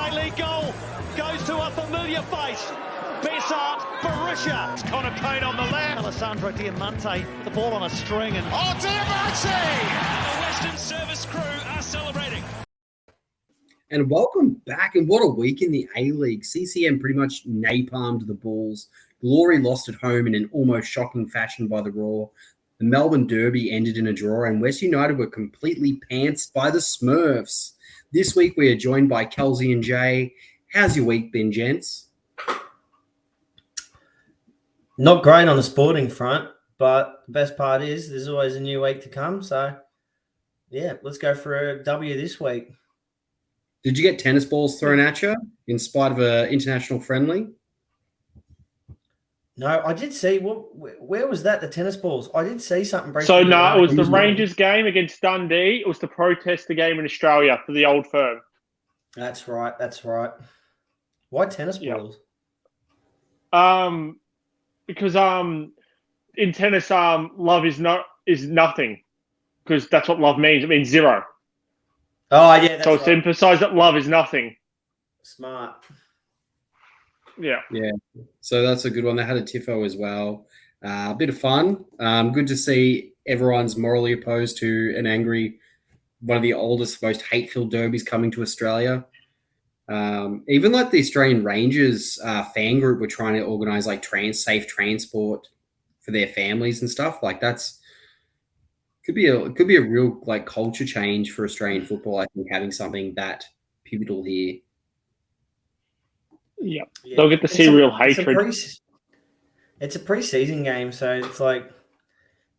A-League goal goes to a familiar face. Bessart, Barisha. It's Connor Kane on the left. Alessandro Diamante, the ball on a string. And Diamante! The Western Service crew are celebrating. And welcome back. And what a week in the A-League. CCM pretty much napalmed the Bulls. Glory lost at home in an almost shocking fashion by the Raw. The Melbourne Derby ended in a draw, and West United were completely pantsed by the Smurfs. This week we are joined by Kelsey and Jay. How's your week been, gents? Not great on the sporting front, but the best part is there's always a new week to come. So, yeah, let's go for a W this week. Did you get tennis balls thrown at you in spite of an international friendly? No, I did see. Where was that? The tennis balls. I did see something. So no, it was the Rangers game against Dundee. It was to protest the game in Australia for the old firm. That's right. That's right. Why tennis balls? Because in tennis, love is nothing. Because that's what love means. It means zero. Oh yeah. That's so it's right. emphasised that love is nothing. Smart. Yeah. So that's a good one. They had a TIFO as well. A bit of fun. Good to see everyone's morally opposed to an angry, one of the oldest, most hate-filled derbies coming to Australia. Even like the Australian Rangers fan group were trying to organise like safe transport for their families and stuff. Like could be a real like culture change for Australian football. I think having something that pivotal here. Yeah, they'll get to see real hatred. It's a pre-season game, so it's like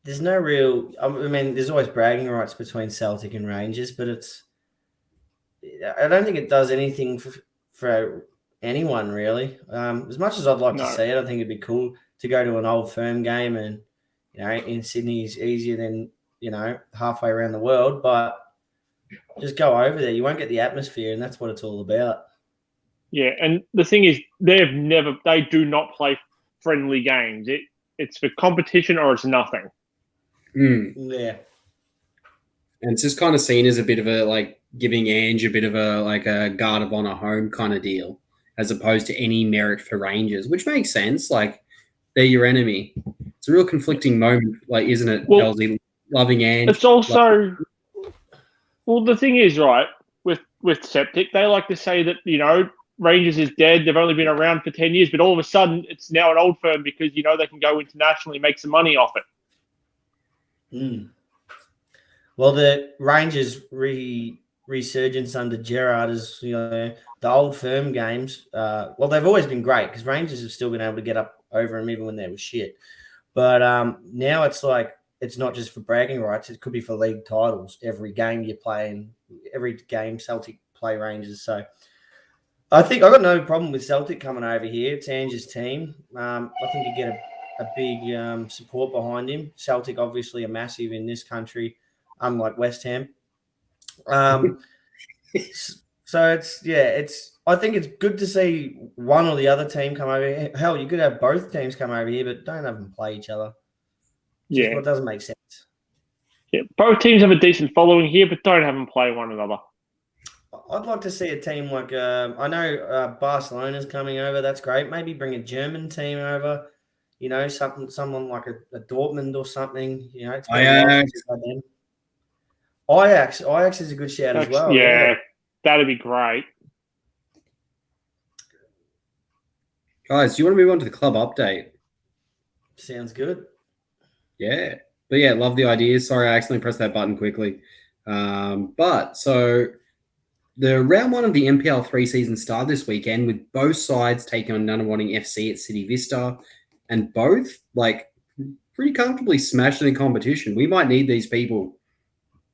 there's no real. I mean, there's always bragging rights between Celtic and Rangers, but I don't think it does anything for anyone really. As much as I'd like to see it, I think it'd be cool to go to an old firm game, and in Sydney is easier than halfway around the world, but just go over there. You won't get the atmosphere, and that's what it's all about. Yeah, and the thing is, they do not play friendly games. It's for competition or it's nothing. Yeah. And it's just kind of seen as a bit of a like giving Ange a bit of a guard of honor home kind of deal, as opposed to any merit for Rangers, which makes sense. Like they're your enemy. It's a real conflicting moment, like isn't it? Well, Kelsey, loving Ange. It's also well, the thing is, right, with Septic, they like to say that Rangers is dead. They've only been around for 10 years, but all of a sudden it's now an old firm because, they can go internationally and make some money off it. Well, the Rangers resurgence under Gerrard is, the old firm games. Well, they've always been great because Rangers have still been able to get up over them even when they were shit. But now it's like it's not just for bragging rights. It could be for league titles. Every game you play and every game Celtic play Rangers. So I think I've got no problem with Celtic coming over here. It's Ange's team. I think you get a big support behind him. Celtic obviously are massive in this country, unlike West Ham. So I think it's good to see one or the other team come over here. Hell, you could have both teams come over here, but don't have them play each other. Yeah. It doesn't make sense. Yeah, both teams have a decent following here, but don't have them play one another. I'd like to see a team like I know Barcelona's coming over. That's great. Maybe bring a German team over. Someone like a Dortmund or something. It's Ajax is a good shout as well. Yeah, that'd be great. Guys, do you want to move on to the club update? Sounds good. Yeah. But yeah, love the ideas. Sorry, I accidentally pressed that button quickly. So the round one of the NPL 3 season started this weekend with both sides taking on Nunawading FC at City Vista, and both pretty comfortably smashed in competition. We might need these people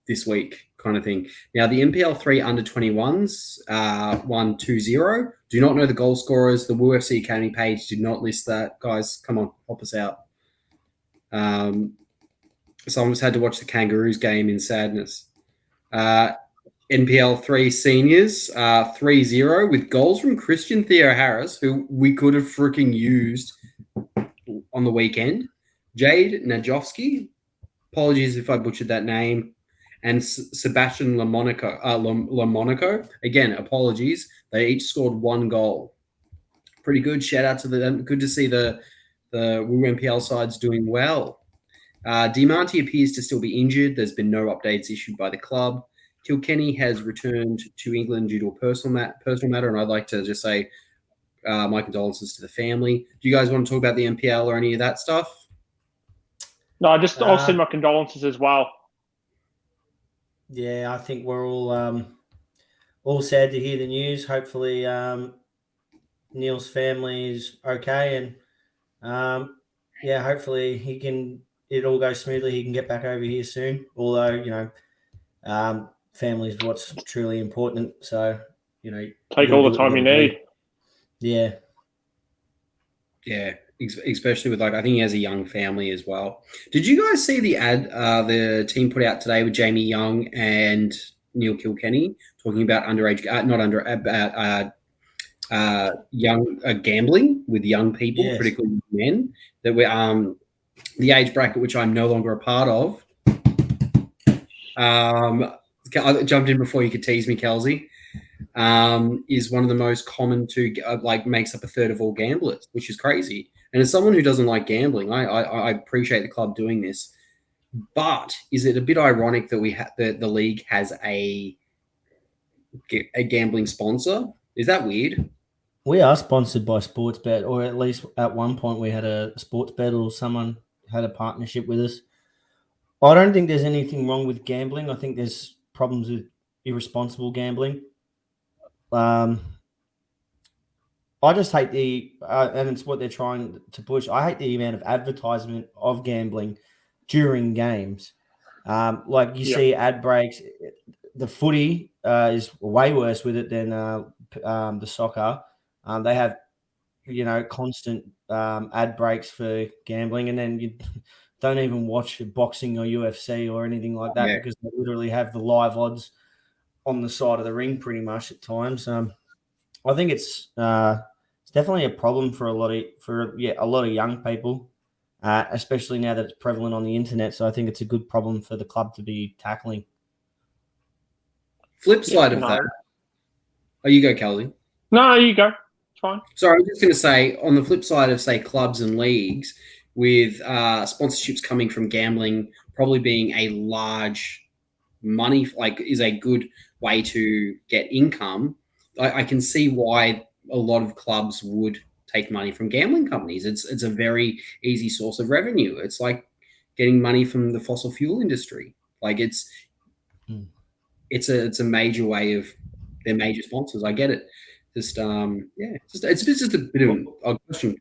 this week kind of thing. Now, the NPL 3 under-21s won 2-0. Do not know the goal scorers. The Woo FC Academy page did not list that. Guys, come on, help us out. So I almost had to watch the Kangaroos game in sadness. NPL 3 seniors, 3-0 with goals from Christian Theo Harris, who we could have freaking used on the weekend. Jade Najovsky, apologies if I butchered that name, and Sebastian Lamonaco. Again, apologies. They each scored 1 goal. Pretty good. Shout out to them. Good to see the WNPL sides doing well. Diamante appears to still be injured. There's been no updates issued by the club. Kilkenny has returned to England due to a personal matter, and I'd like to just say my condolences to the family. Do you guys want to talk about the NPL or any of that stuff? No, I'll send my condolences as well. Yeah, I think we're all sad to hear the news. Hopefully, Neil's family is okay, and hopefully it all goes smoothly. He can get back over here soon. Although family is what's truly important. So take all the time you need. Yeah. Yeah, especially with I think he has a young family as well. Did you guys see the ad the team put out today with Jamie Young and Neil Kilkenny talking about underage, young gambling with young people, Yes. particularly men, that we the age bracket which I'm no longer a part of. I jumped in before you could tease me, Kelsey. Is one of the most common to makes up a third of all gamblers, which is crazy. And as someone who doesn't like gambling, I appreciate the club doing this. But is it a bit ironic that the league has a gambling sponsor? Is that weird? We are sponsored by Sportsbet, or at least at one point we had a Sportsbet or someone had a partnership with us. I don't think there's anything wrong with gambling. I think there's problems with irresponsible gambling. I just hate and it's what they're trying to push. I hate the amount of advertisement of gambling during games. See ad breaks. The footy is way worse with it than the soccer. They have, constant ad breaks for gambling, and then you don't even watch boxing or UFC or anything like that because they literally have the live odds on the side of the ring pretty much at times. I think it's definitely a problem for a lot of young people, especially now that it's prevalent on the internet. So I think it's a good problem for the club to be tackling. Flip side of that. Oh, you go, Kelsey. No, you go. It's fine. Sorry, I was just going to say, on the flip side of, say, clubs and leagues, with sponsorships coming from gambling probably being a large money, is a good way to get income, I can see why a lot of clubs would take money from gambling companies. It's a very easy source of revenue. It's like getting money from the fossil fuel industry. It's a major way of their major sponsors. I get it. It's just a bit of a question.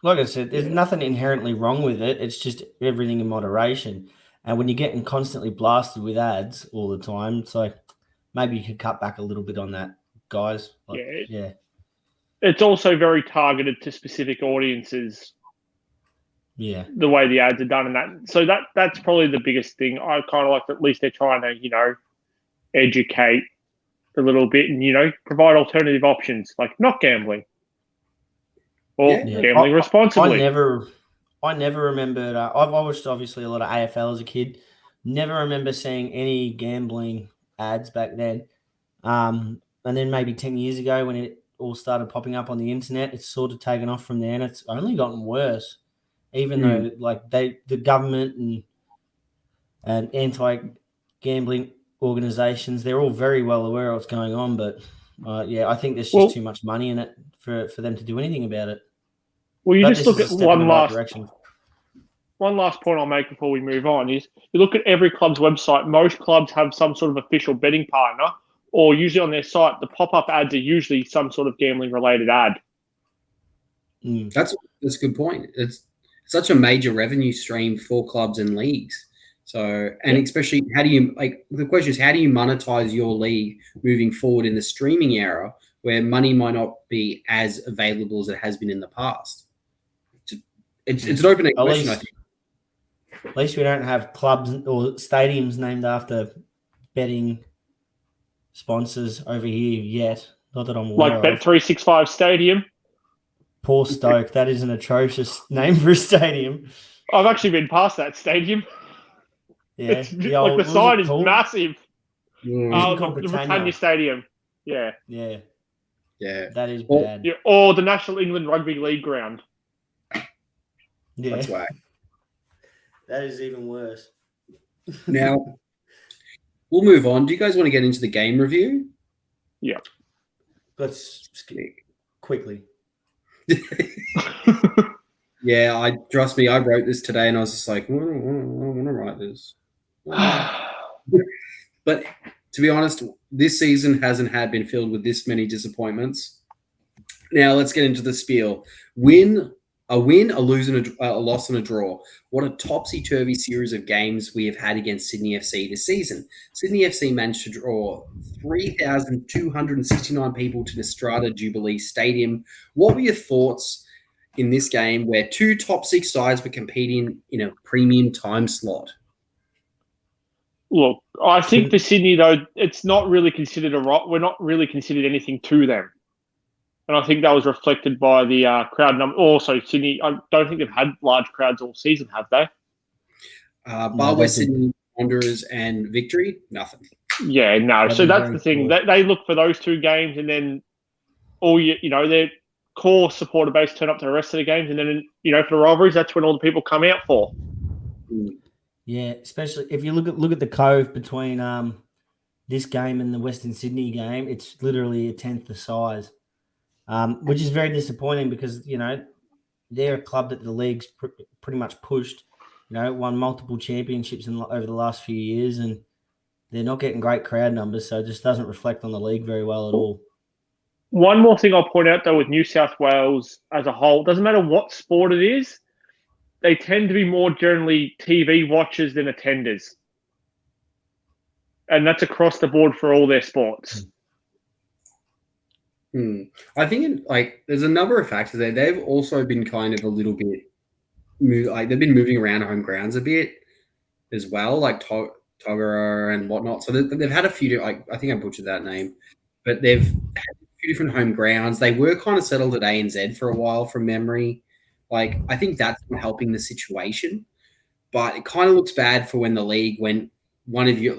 Like I said, there's nothing inherently wrong with it. It's just everything in moderation. And when you're getting constantly blasted with ads all the time, it's like maybe you could cut back a little bit on that, guys. Yeah. It's also very targeted to specific audiences. Yeah. The way the ads are done and that. So that's probably the biggest thing. I kind of like that at least they're trying to, educate a little bit and, provide alternative options like not gambling. Or gambling responsibly. I never remembered. I watched obviously a lot of AFL as a kid. Never remember seeing any gambling ads back then. And then maybe 10 years ago when it all started popping up on the internet, it's sort of taken off from there, and it's only gotten worse. Even though the government and anti-gambling organizations, they're all very well aware of what's going on. But I think there's just too much money in it for them to do anything about it. Well, you just look at one last point I'll make before we move on is you look at every club's website. Most clubs have some sort of official betting partner, or usually on their site, the pop-up ads are usually some sort of gambling-related ad. That's a good point. It's such a major revenue stream for clubs and leagues. So, and especially the question is, how do you monetize your league moving forward in the streaming era where money might not be as available as it has been in the past? It's an open question, I think. At least we don't have clubs or stadiums named after betting sponsors over here yet. Not that I'm aware of. Like Bet365 Stadium. Poor Stoke. That is an atrocious name for a stadium. I've actually been past that stadium. Yeah, It's the sign is massive. The Britannia Stadium. Yeah. Yeah. Yeah. That is bad. Yeah, or the National England Rugby League ground. Yeah. That's why. That is even worse. Now, we'll move on. Do you guys want to get into the game review? Yeah. Let's quickly. Yeah, trust me, I wrote this today and I was just like, I want to write this. But to be honest, this season hasn't been filled with this many disappointments. Now let's get into the spiel. A loss, and a draw. What a topsy-turvy series of games we have had against Sydney FC this season. Sydney FC managed to draw 3,269 people to Nostrada Jubilee Stadium. What were your thoughts in this game where two top six sides were competing in a premium time slot? Look, I think for Sydney, though, it's not really considered we're not really considered anything to them. And I think that was reflected by the crowd number. Also, Sydney, I don't think they've had large crowds all season, have they? West Sydney Wanderers and Victory, nothing. Yeah, no. So that's the thing. They look for those two games, and then their core supporter base turn up to the rest of the games, and then for the rivalries, that's when all the people come out for. Yeah, especially if you look at the cove between this game and the Western Sydney game, it's literally a tenth the size. Which is very disappointing because, they're a club that the league's pretty much pushed, won multiple championships over the last few years, and they're not getting great crowd numbers, so it just doesn't reflect on the league very well at all. One more thing I'll point out, though, with New South Wales as a whole, doesn't matter what sport it is, they tend to be more generally TV watchers than attenders. And that's across the board for all their sports. I think there's a number of factors there. They've also been kind of a little bit they've been moving around home grounds a bit as well, like Togara and whatnot. So they've had a few. I think I butchered that name, but they've had a few different home grounds. They were kind of settled at ANZ for a while, from memory. I think that's not helping the situation, but it kind of looks bad for when the league went one of you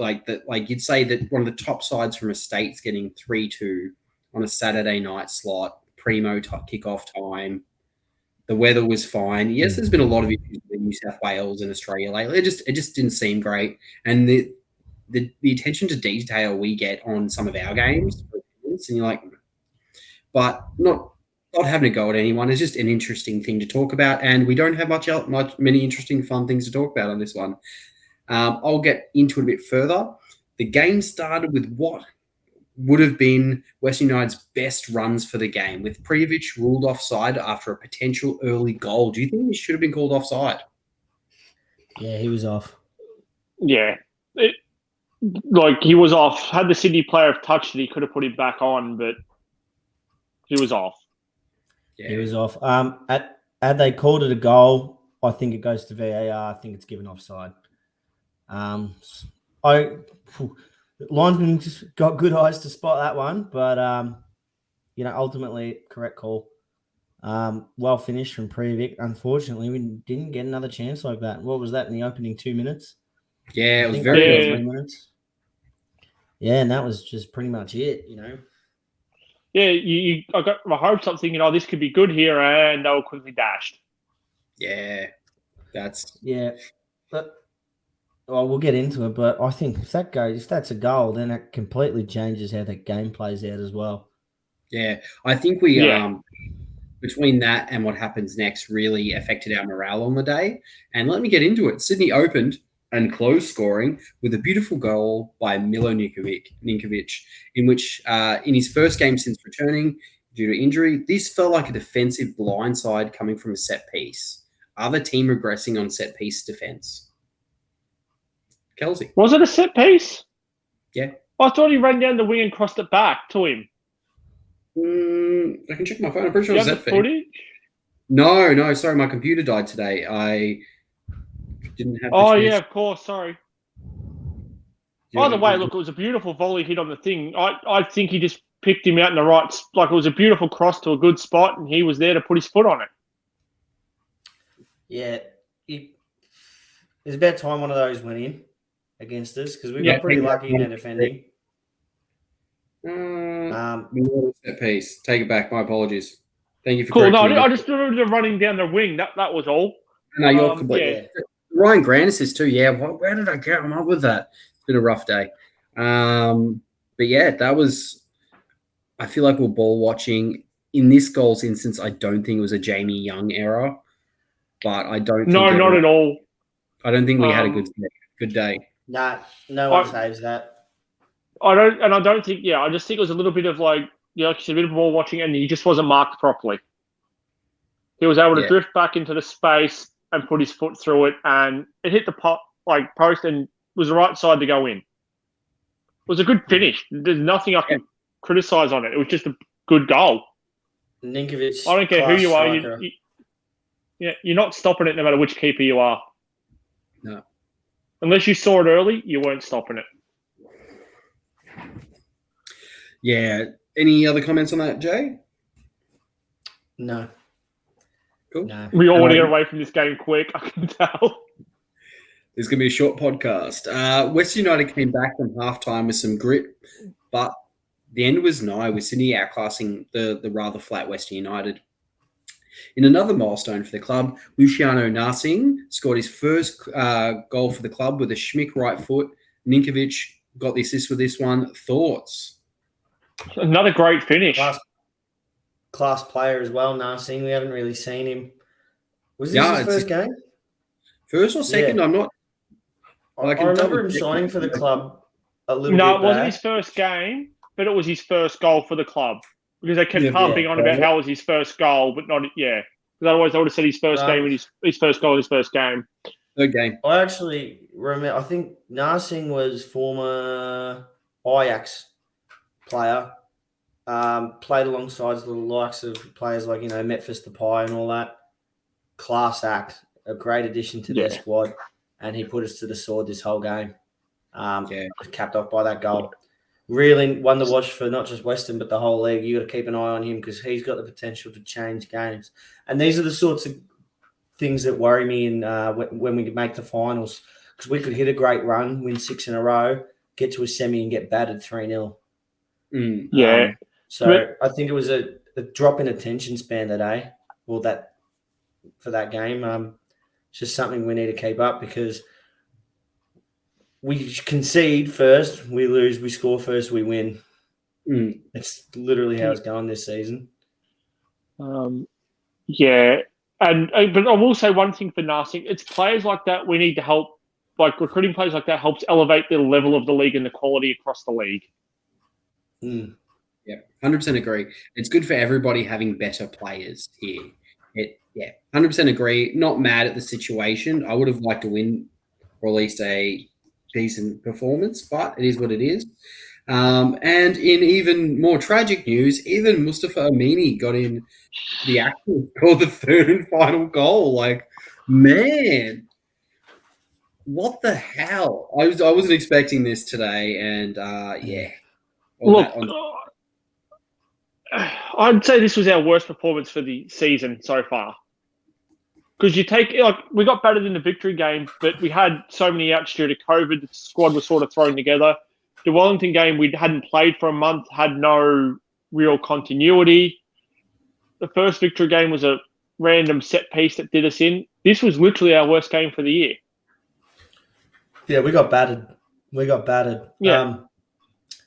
you'd say that one of the top sides from a state's getting 3-2. On a Saturday night slot, primo kickoff time. The weather was fine. Yes, there's been a lot of issues in New South Wales and Australia lately. It just didn't seem great. And the attention to detail we get on some of our games, and you're like, but not having to go at anyone is just an interesting thing to talk about. And we don't have many interesting, fun things to talk about on this one. I'll get into it a bit further. The game started with what would have been Western United's best runs for the game, with Mitrovic ruled offside after a potential early goal. Do you think he should have been called offside? Yeah, he was off. Yeah. He was off. Had the Sydney player touched it, he could have put him back on, but he was off. Yeah. He was off. Had they called it a goal, I think it goes to VAR. I think it's given offside. Linesman just got good eyes to spot that one, but ultimately correct call. Well finished from Mitrovic. Unfortunately, we didn't get another chance like that. What was that in the opening 2 minutes? Yeah, it was very good. 3 minutes. Yeah, and that was just pretty much it. Yeah, I got my hopes up thinking, this could be good here, and they were quickly dashed. Yeah, but. Well, we'll get into it, but I think if that's a goal, then it completely changes how the game plays out as well. Yeah, I think we between that and what happens next really affected our morale on the day. And let me get into it. Sydney opened and closed scoring with a beautiful goal by Milo Ninkovic, in which in his first game since returning due to injury, this felt like a defensive blindside coming from a set piece. Are the team regressing on set piece defense? Kelsey. Was it a set piece? Yeah. I thought he ran down the wing and crossed it back to him. I can check my phone. I'm pretty sure it was set piece. Footage? No. Sorry, my computer died today. I didn't have. Yeah, of course. Sorry. Either way, look, it was a beautiful volley hit on the thing. I think he just picked him out in the right. It was a beautiful cross to a good spot, and he was there to put his foot on it. Yeah, it's about time one of those went in. against us because we got pretty lucky in their defending. Set piece. Take it back. My apologies. Thank you for cool. No, correcting me. I just remember running down the wing. That was all. No, you're complete. Yeah. Ryan Grandis is too. Yeah, where did I get him up with that? It's been a rough day. But yeah, that was. I feel like we're ball watching. In this goals instance, I don't think it was a Jamie Young error, but I don't. No, not at all. I don't think we had a good day. Nah, no one saves that. I don't think. Yeah, I just think it was a little bit of like you said, a bit of ball watching, and he just wasn't marked properly. He was able to drift back into the space and put his foot through it, and it hit the post and was the right side to go in. It was a good finish. There's nothing I can criticize on it. It was just a good goal. Ninkovic. I don't care who you are. You're not stopping it no matter which keeper you are. No. Unless you saw it early, you weren't stopping it. Yeah. Any other comments on that, Jay? No. Cool. No. We all want to get away from this game quick, I can tell. It's going to be a short podcast. West United came back from halftime with some grit, but the end was nigh with Sydney outclassing the rather flat Western United. In another milestone for the club, Luciano Narsing scored his first goal for the club with a Schmick right foot. Ninkovic got the assist with this one. Thoughts? Another great finish. Class player as well, Narsing. We haven't really seen him. Was this his first game? First or second? Yeah. I'm not. I remember him signing for the club a little bit. No, it wasn't his first game, but it was his first goal for the club because they kept harping on about how it was his first goal, but not because otherwise I would have said his first game and his first goal, his first game. Third game. I actually remember. I think Narsing was former Ajax player. Played alongside the likes of players like Memphis Depay and all that. Class act, a great addition to their squad, and he put us to the sword this whole game. Capped off by that goal. Really won the watch for not just Western but the whole league. You got to keep an eye on him because he's got the potential to change games. And these are the sorts of things that worry me in when we make the finals, because we could hit a great run, win 6 in a row, get to a semi and get battered 3-0. So I think it was a drop in attention span that day, for that game. It's just something we need to keep up because we concede first, we lose, we score first, we win. It's literally how it's going this season. But I will say one thing for Narsing, it's players like that we need to help. Like recruiting players like that helps elevate the level of the league and the quality across the league. Yeah, 100% agree. It's good for everybody having better players here. 100% agree. Not mad at the situation. I would have liked to win or at least a decent performance, but it is what it is. And in even more tragic news, even Mustafa Amini got in the action for the third and final goal. Like, man, what the hell? I wasn't expecting this today, and I'd say this was our worst performance for the season so far. Because we got battered in the victory game, but we had so many outs due to COVID. The squad was sort of thrown together. The Wellington game, we hadn't played for a month, had no real continuity. The first victory game was a random set piece that did us in. This was literally our worst game for the year. Yeah, we got battered. Yeah.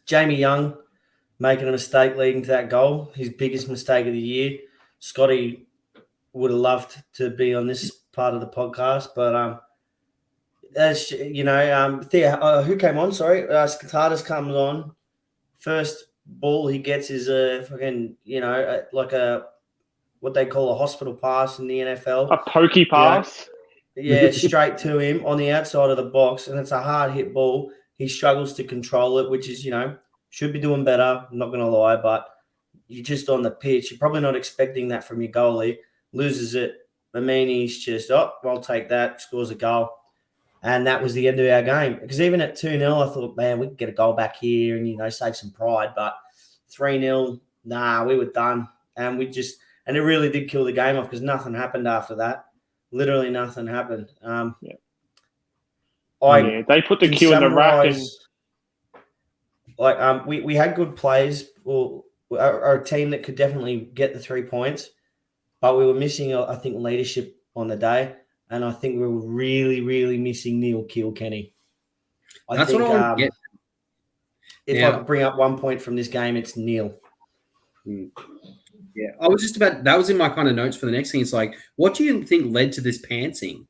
Jamie Young making a mistake leading to that goal, his biggest mistake of the year. Scotty would have loved to be on this part of the podcast, but as you know, who came on? Sorry, Skatatas comes on. First ball he gets is a fucking, like a what they call a hospital pass in the NFL, a pokey pass. Yeah, straight to him on the outside of the box, and it's a hard hit ball. He struggles to control it, which is should be doing better. I'm not going to lie, but you're just on the pitch. You're probably not expecting that from your goalie. Loses it. Mamini's just, I'll take that, scores a goal. And that was the end of our game. Because even at 2-0, I thought, man, we could get a goal back here and, save some pride. But 3-0, we were done. And it really did kill the game off because nothing happened after that. Literally nothing happened. They put the queue in the rack and we had good players, or our team that could definitely get the 3 points, but we were missing, I think, leadership on the day, and I think we were really, really missing Neil Kilkenny. I think what I want to get. If I could bring up 1 point from this game, it's Neil. Yeah, I was just about, that was in my kind of notes for the next thing. It's like, what do you think led to this pantsing?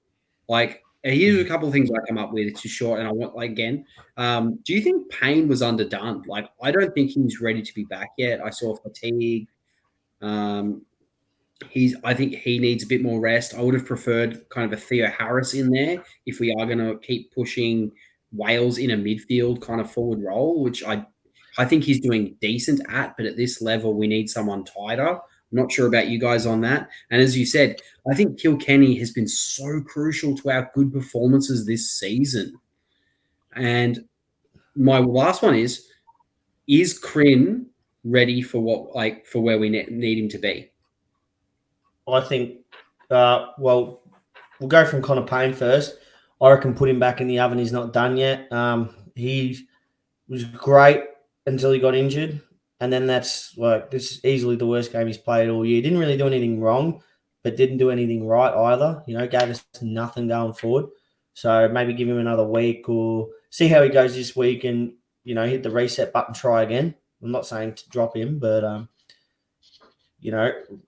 Like, here's a couple of things I come up with. It's too short, and I want, again, do you think Payne was underdone? Like, I don't think he's ready to be back yet. I saw fatigue. I think he needs a bit more rest. I would have preferred kind of a Theo Harris in there if we are going to keep pushing Wales in a midfield kind of forward role, which I think he's doing decent at, but at this level, we need someone tighter. I'm not sure about you guys on that. And as you said, I think Kilkenny has been so crucial to our good performances this season. And my last one is Crin ready for where we need him to be? I think, we'll go from Connor Payne first. I reckon put him back in the oven. He's not done yet. He was great until he got injured. And then this is easily the worst game he's played all year. Didn't really do anything wrong, but didn't do anything right either. Gave us nothing going forward. So maybe give him another week or see how he goes this week and, hit the reset button, try again. I'm not saying to drop him, but,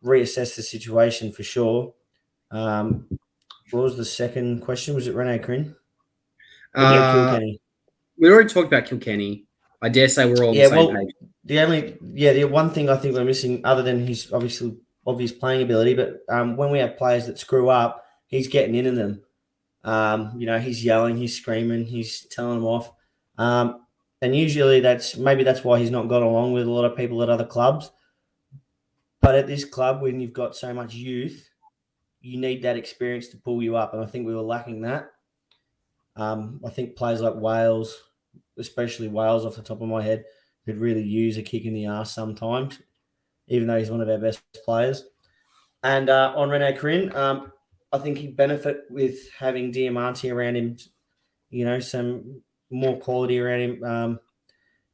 reassess the situation for sure. What was the second question? Was it Rene Crin? Kilkenny. We already talked about Kilkenny. I dare say we're all on the same page. The one thing I think we're missing, other than his obvious playing ability, but when we have players that screw up, he's getting into them. He's yelling, he's screaming, he's telling them off. And usually that's why he's not got along with a lot of people at other clubs. But at this club, when you've got so much youth, you need that experience to pull you up. And I think we were lacking that. I think players like Wales, especially Wales off the top of my head, could really use a kick in the arse sometimes, even though he's one of our best players. And on Rene Crin, I think he'd benefit with having Diamante around him, some more quality around him.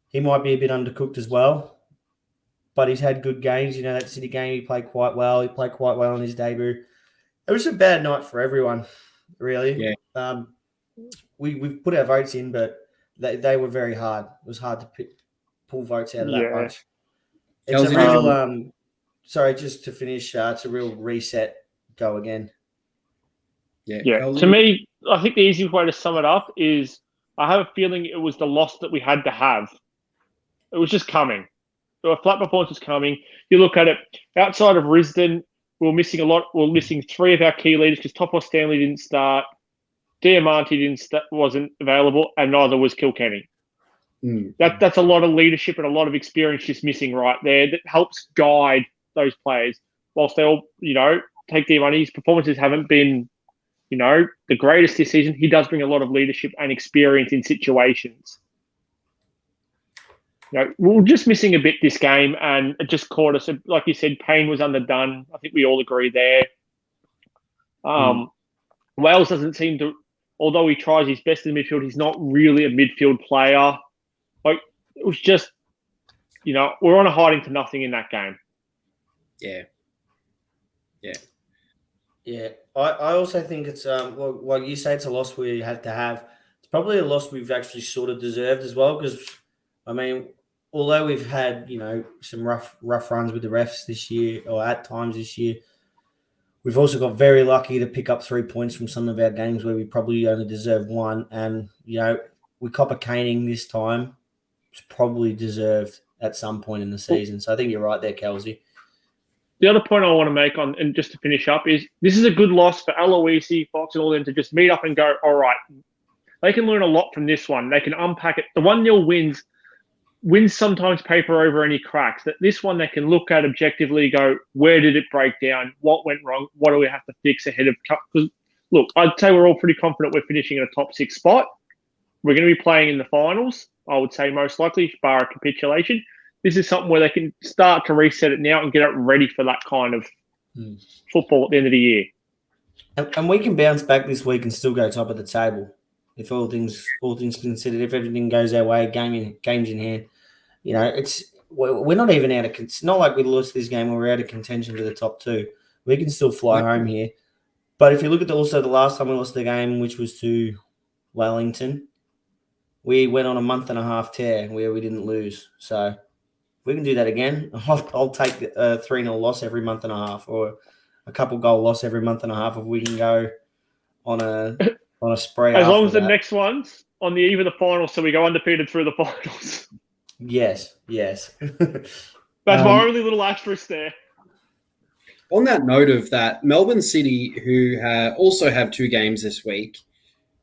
He might be a bit undercooked as well. But he's had good games. That City game, he played quite well. He played quite well in his debut. It was a bad night for everyone, really. Yeah. We've put our votes in, but they were very hard. It was hard to pull votes out of that bunch. It's a real, just to finish, it's a real reset, go again. Yeah. To me, I think the easiest way to sum it up is I have a feeling it was the loss that we had to have. It was just coming. So a flat performance was coming. You look at it, outside of Risdon, we were missing a lot. We were missing three of our key leaders because Topos Stanley didn't start, Diamante wasn't available, and neither was Kilkenny. That's a lot of leadership and a lot of experience just missing right there that helps guide those players. Whilst they all, take their money, his performances haven't been, the greatest this season. He does bring a lot of leadership and experience in situations. We were just missing a bit this game, and it just caught us. Like you said, Payne was underdone. I think we all agree there. Wales doesn't seem to, although he tries his best in the midfield, he's not really a midfield player. It was just, we're on a hiding to nothing in that game. Yeah. I also think it's, like you say, it's a loss we had to have. It's probably a loss we've actually sort of deserved as well because, although we've had, some rough runs with the refs this year or at times this year, we've also got very lucky to pick up 3 points from some of our games where we probably only deserve one. And, we cop a caning this time. It's probably deserved at some point in the season. So I think you're right there, Kelsey. The other point I want to make and just to finish up is this is a good loss for Aloisi, Fox and all them to just meet up and go, all right, they can learn a lot from this one. They can unpack it. The 1-0 wins sometimes paper over any cracks. That this one they can look at objectively, go, where did it break down? What went wrong? What do we have to fix ahead of? Because look, I'd say we're all pretty confident we're finishing in a top 6 spot. We're going to be playing in the finals, I would say most likely, bar a capitulation. This is something where they can start to reset it now and get it ready for that kind of football at the end of the year. And we can bounce back this week and still go top of the table. If all things considered, if everything goes our way, games in hand, we're not even out of. It's not like we lost this game or we're out of contention for the top two. We can still fly home here. But if you look at the last time we lost the game, which was to Wellington, we went on a month and a half tear where we didn't lose. So we can do that again. I'll take a 3-0 loss every month and a half, or a couple goal loss every month and a half if we can go on a spree. As long as the next one's on the eve of the finals, so we go undefeated through the finals. Yes. That's my only little asterisk there. On that note of that, Melbourne City, who also have 2 games this week,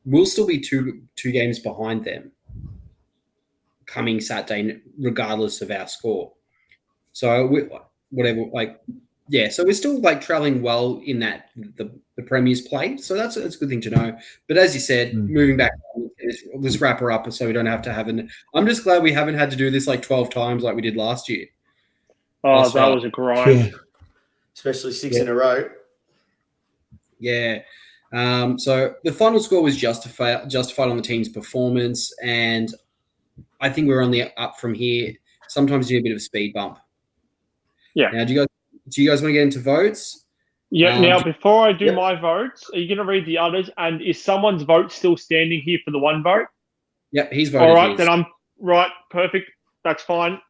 will still be two games behind them coming Saturday, regardless of our score. So so we're still traveling well in that the Premier's play. So that's a good thing to know. But as you said, moving back, let's wrap her up so we don't have to have I'm just glad we haven't had to do this 12 times like we did last year. Oh, that was a grind. Yeah. Especially 6 in a row. Yeah. So the final score was justified on the team's performance, and I think we're on the up from here. Sometimes do a bit of a speed bump. Yeah. Now, do you guys want to get into votes? Yeah. Now, before I do my votes, are you going to read the others? And is someone's vote still standing here for the one vote? Yep, he's voted. All right, then I'm right. Perfect. That's fine.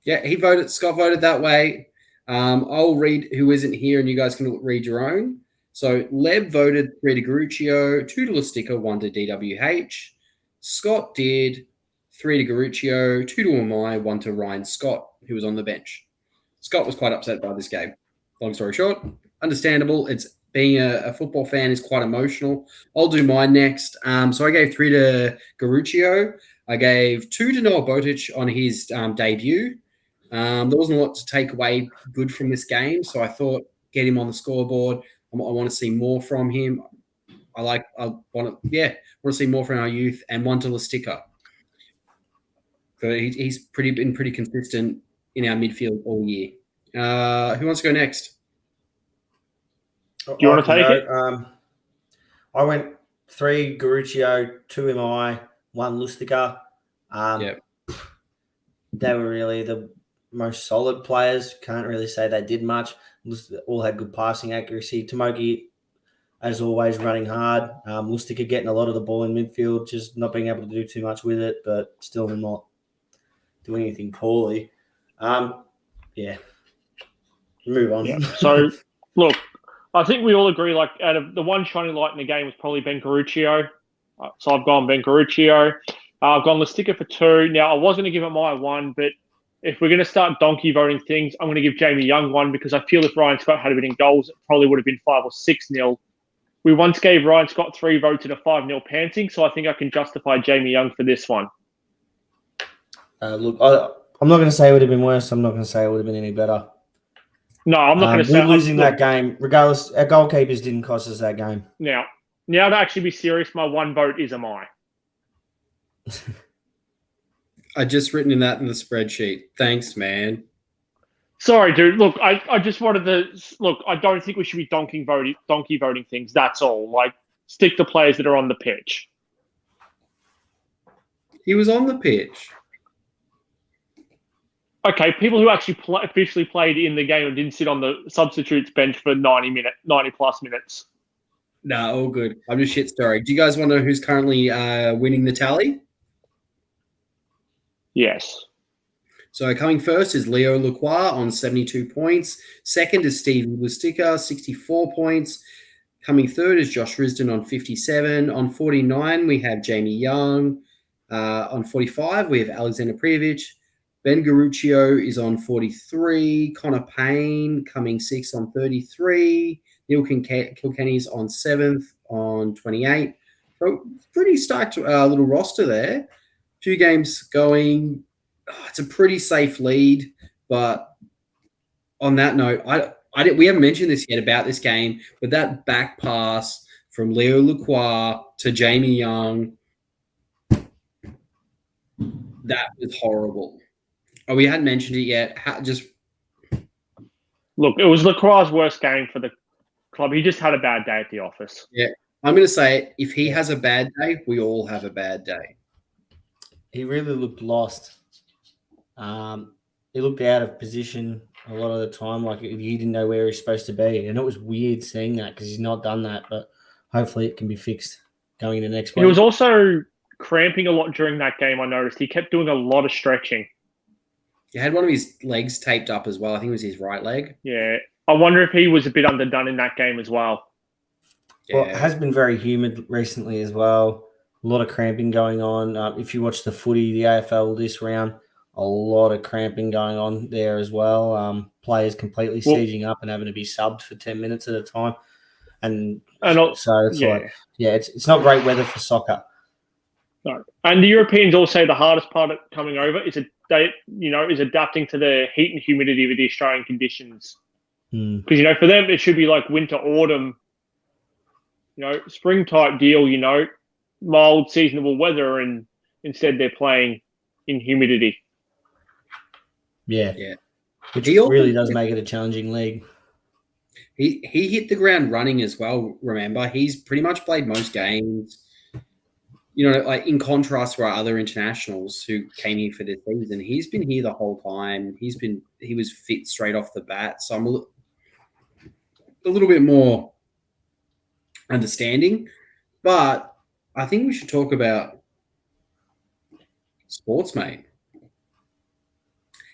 Yeah, Scott voted that way. I'll read who isn't here, and you guys can read your own. So Leb voted 3 to Garuccio, 2 to Lustica, 1 to DWH. Scott did 3 to Garuccio, 2 to Amai, 1 to Ryan Scott, who was on the bench. Scott was quite upset by this game. Long story short, understandable. It's being a football fan is quite emotional. I'll do mine next. So I gave 3 to Garuccio. I gave 2 to Noah Botic on his debut. There wasn't a lot to take away good from this game, so I thought get him on the scoreboard. I want to see more from him. I want to see more from our youth, and 1 to Lustica. So he's been pretty consistent in our midfield all year. Who wants to go next? Do you want to take it? I went 3 Garuccio, 2 MI, 1 Lustica. They were really the most solid players. Can't really say they did much. All had good passing accuracy. Tomoki, as always, running hard. Lustica getting a lot of the ball in midfield, just not being able to do too much with it, but still not doing anything poorly. Move on. Yeah. So, look, I think we all agree, out of the one shining light in the game was probably Ben Garuccio. So I've gone Ben Garuccio. I've gone Lustica for 2. Now, I was going to give it my 1, but if we're going to start donkey voting things, I'm going to give Jamie Young 1 because I feel if Ryan Scott had been in goals, it probably would have been 5 or 6-0. We once gave Ryan Scott 3 votes in a 5-0 panting, so I think I can justify Jamie Young for this one. Look, I'm not going to say it would have been worse. I'm not going to say it would have been any better. No, I'm not going to say we're losing that game. Regardless, our goalkeepers didn't cost us that game. Now to actually be serious, my 1 vote is Amai. I just written in that in the spreadsheet. Thanks, man. Sorry, dude. Look, I just wanted to look. I don't think we should be donkey voting things. That's all. Stick to players that are on the pitch. He was on the pitch. Okay, people who actually officially played in the game and didn't sit on the substitutes bench for 90 plus minutes. No, all good. I'm just shit story. Do you guys want to know who's currently winning the tally? Yes. So coming first is Leo Lacroix on 72 points. Second is Steve Lustica, 64 points. Coming third is Josh Risdon on 57. On 49, we have Jamie Young. On 45, we have Alexander Prijovic. Ben Garuccio is on 43. Connor Payne coming 6th on 33. Neil Kilkenny's on 7th on 28. So pretty stacked little roster there. 2 games going. It's a pretty safe lead, but on that note, we haven't mentioned this yet about this game, but that back pass from Leo Lacroix to Jamie Young, that was horrible. Oh, we hadn't mentioned it yet. Look, it was Lacroix's worst game for the club. He just had a bad day at the office. Yeah, I'm going to say if he has a bad day, we all have a bad day. He really looked lost. He looked out of position a lot of the time, like he didn't know where he's supposed to be. And it was weird seeing that because he's not done that, but hopefully it can be fixed going into next week. He was also cramping a lot during that game, I noticed. He kept doing a lot of stretching. He had one of his legs taped up as well. I think it was his right leg. Yeah. I wonder if he was a bit underdone in that game as well. Yeah. Well, it has been very humid recently as well. A lot of cramping going on. If you watch the footy, the AFL this round, a lot of cramping going on there as well. Players completely sieging up and having to be subbed for 10 minutes at a time. And so it's it's not great weather for soccer. No. And the Europeans all say the hardest part of coming over is adapting to the heat and humidity of the Australian conditions. Because, for them, it should be like winter, autumn, spring type deal, mild, seasonable weather, and instead they're playing in humidity. Yeah. Which really does make it a challenging league. He hit the ground running as well, remember? He's pretty much played most games. Like in contrast to our other internationals who came here for this season, he's been here the whole time. He was fit straight off the bat. So I'm a little bit more understanding. But I think we should talk about sports, mate.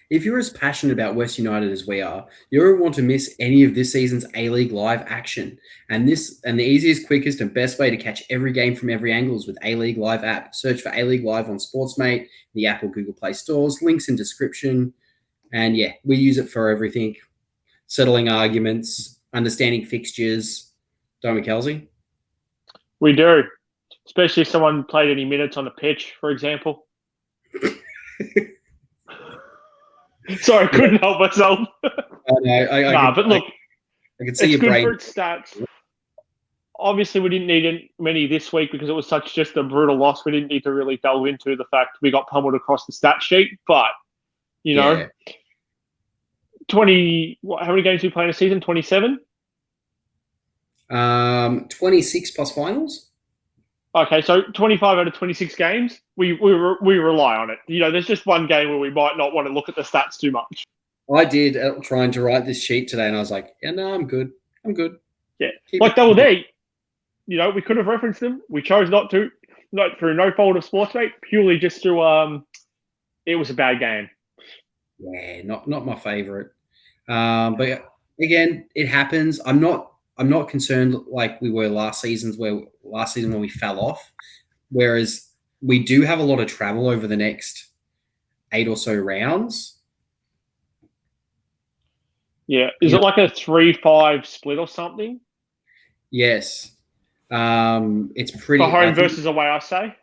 If you're as passionate about West United as we are, you don't want to miss any of this season's A-League live action. And the easiest, quickest, and best way to catch every game from every angle is with A-League Live app. Search for A-League Live on Sportsmate, the Apple Google Play stores, links in description. And yeah, we use it for everything. Settling arguments, understanding fixtures. Don't we, Kelsey? We do. Especially if someone played any minutes on the pitch, for example. Sorry, I couldn't help myself. But look, I can see it's your brain. good for its stats. Obviously, we didn't need many this week because it was such just a brutal loss. We didn't need to really delve into the fact we got pummeled across the stat sheet. But, 20. How many games do we play in a season? 27? 26 plus finals. Okay, so 25 out of 26 games, we rely on it. There's just one game where we might not want to look at the stats too much. I did trying to write this sheet today, and I was like, yeah, no, I'm good. Yeah, they were there. We could have referenced them. We chose not to, not through no fault of Sportsmate, purely just through it was a bad game. Yeah, not my favorite. But again, it happens. I'm not concerned like we were last season when we fell off. Whereas we do have a lot of travel over the next 8 or so rounds. Yeah. Is it like a 3-5 split or something? Yes. It's pretty. For home versus away, I say.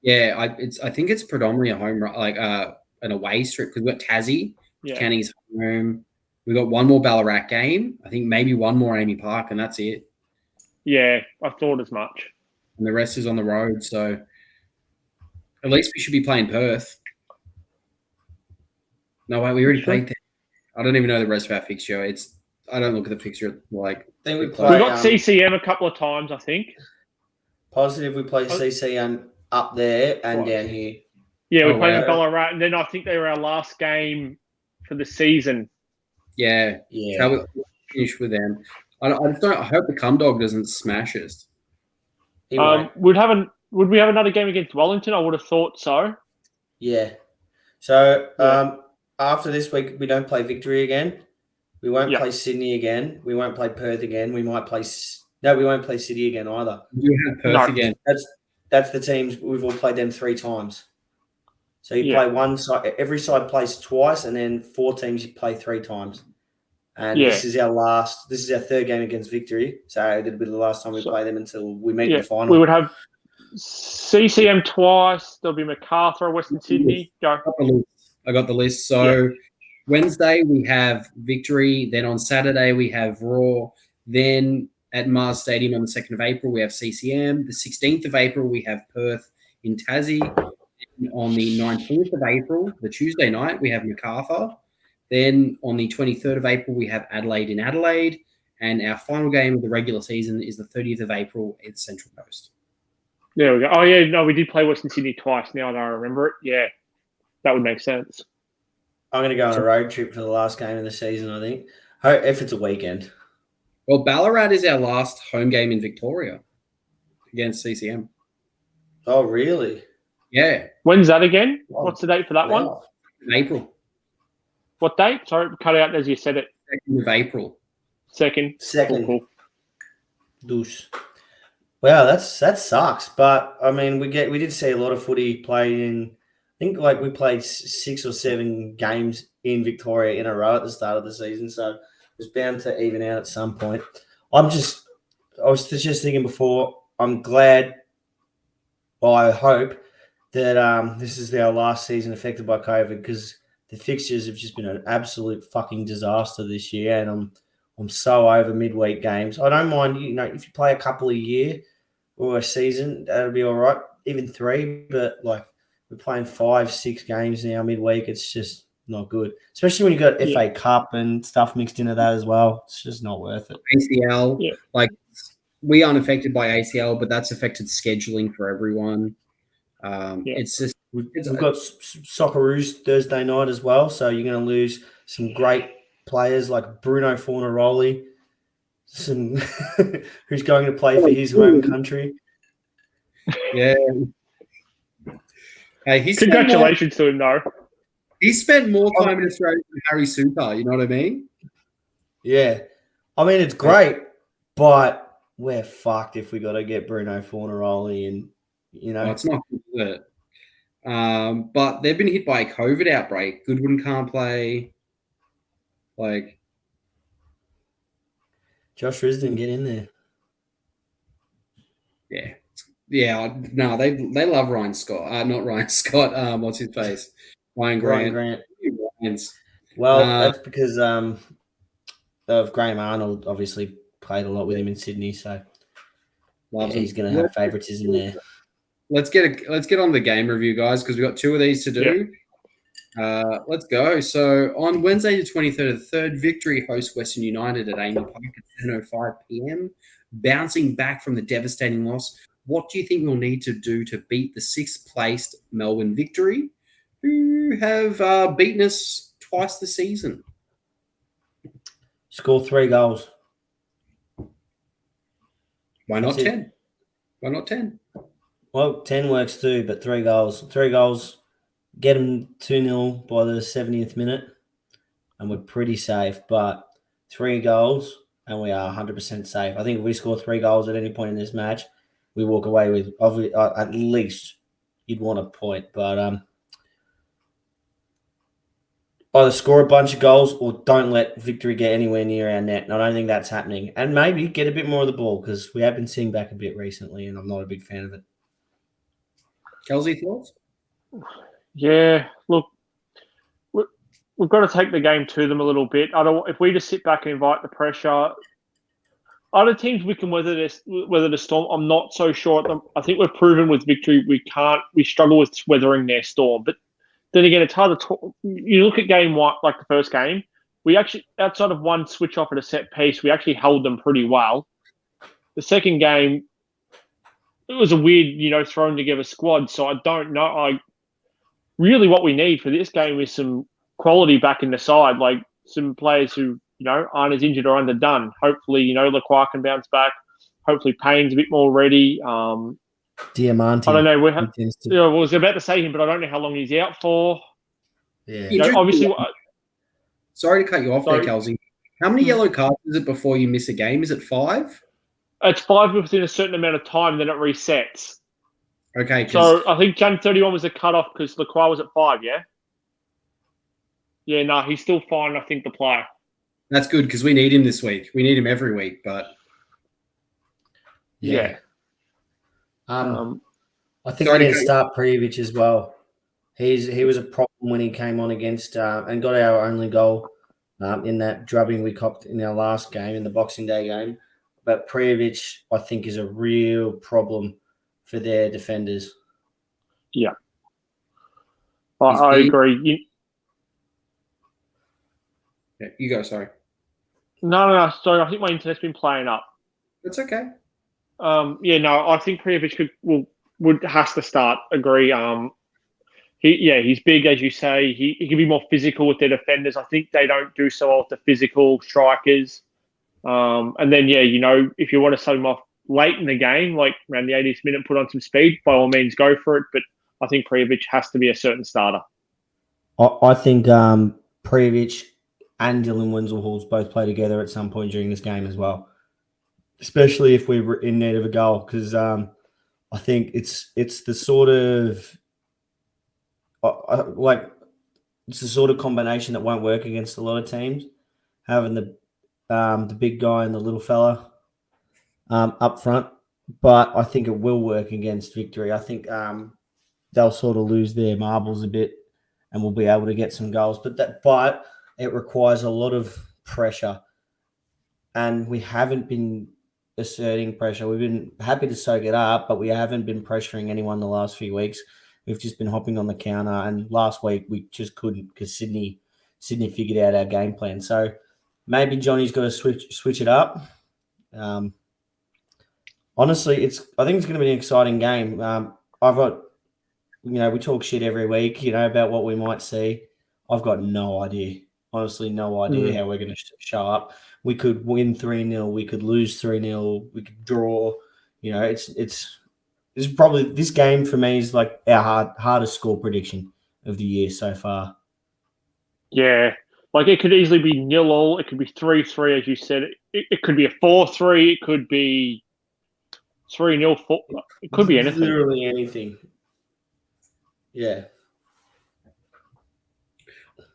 Yeah, I think it's predominantly a home, like an away strip because we've got Tassie, Canning's home. We've got one more Ballarat game. I think maybe one more Amy Park, and that's it. Yeah, I thought as much. And the rest is on the road, so at least we should be playing Perth. No, wait, we already played there. I don't even know the rest of our fixture. I don't look at the fixture like. I think we got CCM a couple of times, I think. Positive, we play CCM up there and down here. Yeah, we played in Ballarat, and then I think they were our last game for the season. Yeah. How we finish with them. I hope the cum dog doesn't smash us. Would we have another game against Wellington? I would have thought so. Yeah. So after this week, we don't play Victory again. We won't play Sydney again. We won't play Perth again. We won't play. No, we won't play City again either. You have Perth again. That's the teams we've all played them 3 times. So you play one side. Every side plays twice, and then 4 teams you play 3 times. And this is our 3rd game against Victory. So it'll be the last time we play them until we meet in the final. We would have CCM twice. There'll be MacArthur, Western Sydney. Go. I got the list. So Wednesday we have Victory. Then on Saturday we have Raw. Then at Mars Stadium on the 2nd of April we have CCM. The 16th of April we have Perth in Tassie. On the 19th of April, the Tuesday night, we have MacArthur. Then on the 23rd of April, we have Adelaide in Adelaide. And our final game of the regular season is the 30th of April at Central Coast. There we go. Oh, yeah, no, we did play Western Sydney twice. Now that I remember it. Yeah, that would make sense. I'm going to go on a road trip for the last game of the season, I think, if it's a weekend. Well, Ballarat is our last home game in Victoria against CCM. Oh, really? Yeah. When's that again? What's the date for that one? In April. What date? Sorry, cut out as you said it. 2nd of April. Second. Cool. Douche. Wow, that sucks. But I mean, we did see a lot of footy played in. I think like we played 6 or 7 games in Victoria in a row at the start of the season, so it was bound to even out at some point. I was just thinking before. I'm glad. Well, I hope that this is our last season affected by COVID, because the fixtures have just been an absolute fucking disaster this year, and I'm so over midweek games. I don't mind, if you play a couple a year or a season, that'll be all right, even 3. But like we're playing 5, 6 games now midweek. It's just not good, especially when you got FA Cup and stuff mixed into that as well. It's just not worth it. ACL, we aren't affected by ACL, but that's affected scheduling for everyone. It's just we've got Socceroos Thursday night as well, so you're going to lose some great players like Bruno Fornaroli, who's going to play for his home country. Yeah. Hey, congratulations to him, though. He spent more time in Australia than Harry Super. You know what I mean? Yeah, I mean it's great, but we're fucked if we got to get Bruno Fornaroli, and it's not good. But they've been hit by a COVID outbreak. Goodwin can't play. Josh Risdon, get in there. Yeah. No, they love Ryan Scott. Not Ryan Scott. What's his face? Ryan Grant. Well, that's because of Graham Arnold. Obviously, played a lot with him in Sydney, so he's going to have favouritism there. Let's get on the game review, guys, because we've got 2 of these to do. Let's go. So on Wednesday, the 23rd of the 3rd, Victory hosts Western United at Amy Park at 7:05 p.m. Bouncing back from the devastating loss, what do you think we'll need to do to beat the 6th-placed Melbourne Victory, who have beaten us twice this season? Score 3 goals. Why not 10? Why not 10? Well, 10 works too, but 3 goals. 3 goals, get them 2-0 by the 70th minute, and we're pretty safe. But 3 goals, and we are 100% safe. I think if we score 3 goals at any point in this match, we walk away with at least you'd want a point. But either score a bunch of goals or don't let Victory get anywhere near our net. And I don't think that's happening. And maybe get a bit more of the ball, because we have been sitting back a bit recently, and I'm not a big fan of it. Kelsey, thoughts? Yeah, look, we've got to take the game to them a little bit. If we just sit back and invite the pressure, other teams we can weather the storm. I'm not so sure. I think we've proven with Victory we struggle with weathering their storm. But then again, it's hard to talk. You look at game 1, like the first game, we actually, outside of one switch off at a set piece, we actually held them pretty well. The second game, it was a weird, thrown together squad. So I don't know. Really what we need for this game is some quality back in the side, like some players who, aren't as injured or underdone. Hopefully, Lacroix can bounce back. Hopefully Payne's a bit more ready. Diamante. I don't know. I was about to say him, but I don't know how long he's out for. Yeah. Obviously. Sorry to cut you off there, Kelsey. How many yellow cards is it before you miss a game? Is it 5? It's 5 within a certain amount of time, then it resets. Okay. So I think Jan 31 was the cutoff because Lacroix was at 5, yeah? Yeah, no, he's still fine, I think, the player. That's good because we need him this week. We need him every week, but... Yeah. I think we need to start Prijovic as well. He was a problem when he came on against and got our only goal in that drubbing we copped in our last game, in the Boxing Day game. But Prijovic, I think, is a real problem for their defenders. Yeah. I agree. You go, sorry. No. Sorry, I think my internet's been playing up. That's okay. I think Prijovic has to start. Agree. He's big, as you say. He can be more physical with their defenders. I think they don't do so well with the physical strikers. And then, if you want to sub him off late in the game, like around the 80th minute, put on some speed, by all means, go for it. But I think Prijovic has to be a certain starter. I think Prijovic and Dylan Winslehall's both play together at some point during this game as well, especially if we're in need of a goal, because I think it's the sort of it's the sort of combination that won't work against a lot of teams, having the big guy and the little fella up front. But I think it will work against Victory. I think they'll sort of lose their marbles a bit, and we'll be able to get some goals. But it requires a lot of pressure, and we haven't been asserting pressure. We've been happy to soak it up, but we haven't been pressuring anyone the last few weeks. We've just been hopping on the counter, and last week we just couldn't because Sydney figured out our game plan. So maybe Johnny's got to switch it up. Honestly, I think it's going to be an exciting game. I've got, we talk shit every week, about what we might see. I've got no idea. Honestly, no idea how we're going to show up. We could win 3-0. We could lose 3-0. We could draw. This game for me is like our hardest score prediction of the year so far. Yeah, like it could easily be 0-0. It could be 3-3, as you said. It could be a 4-3. It could be 3-0. It could be anything. Literally anything. Yeah.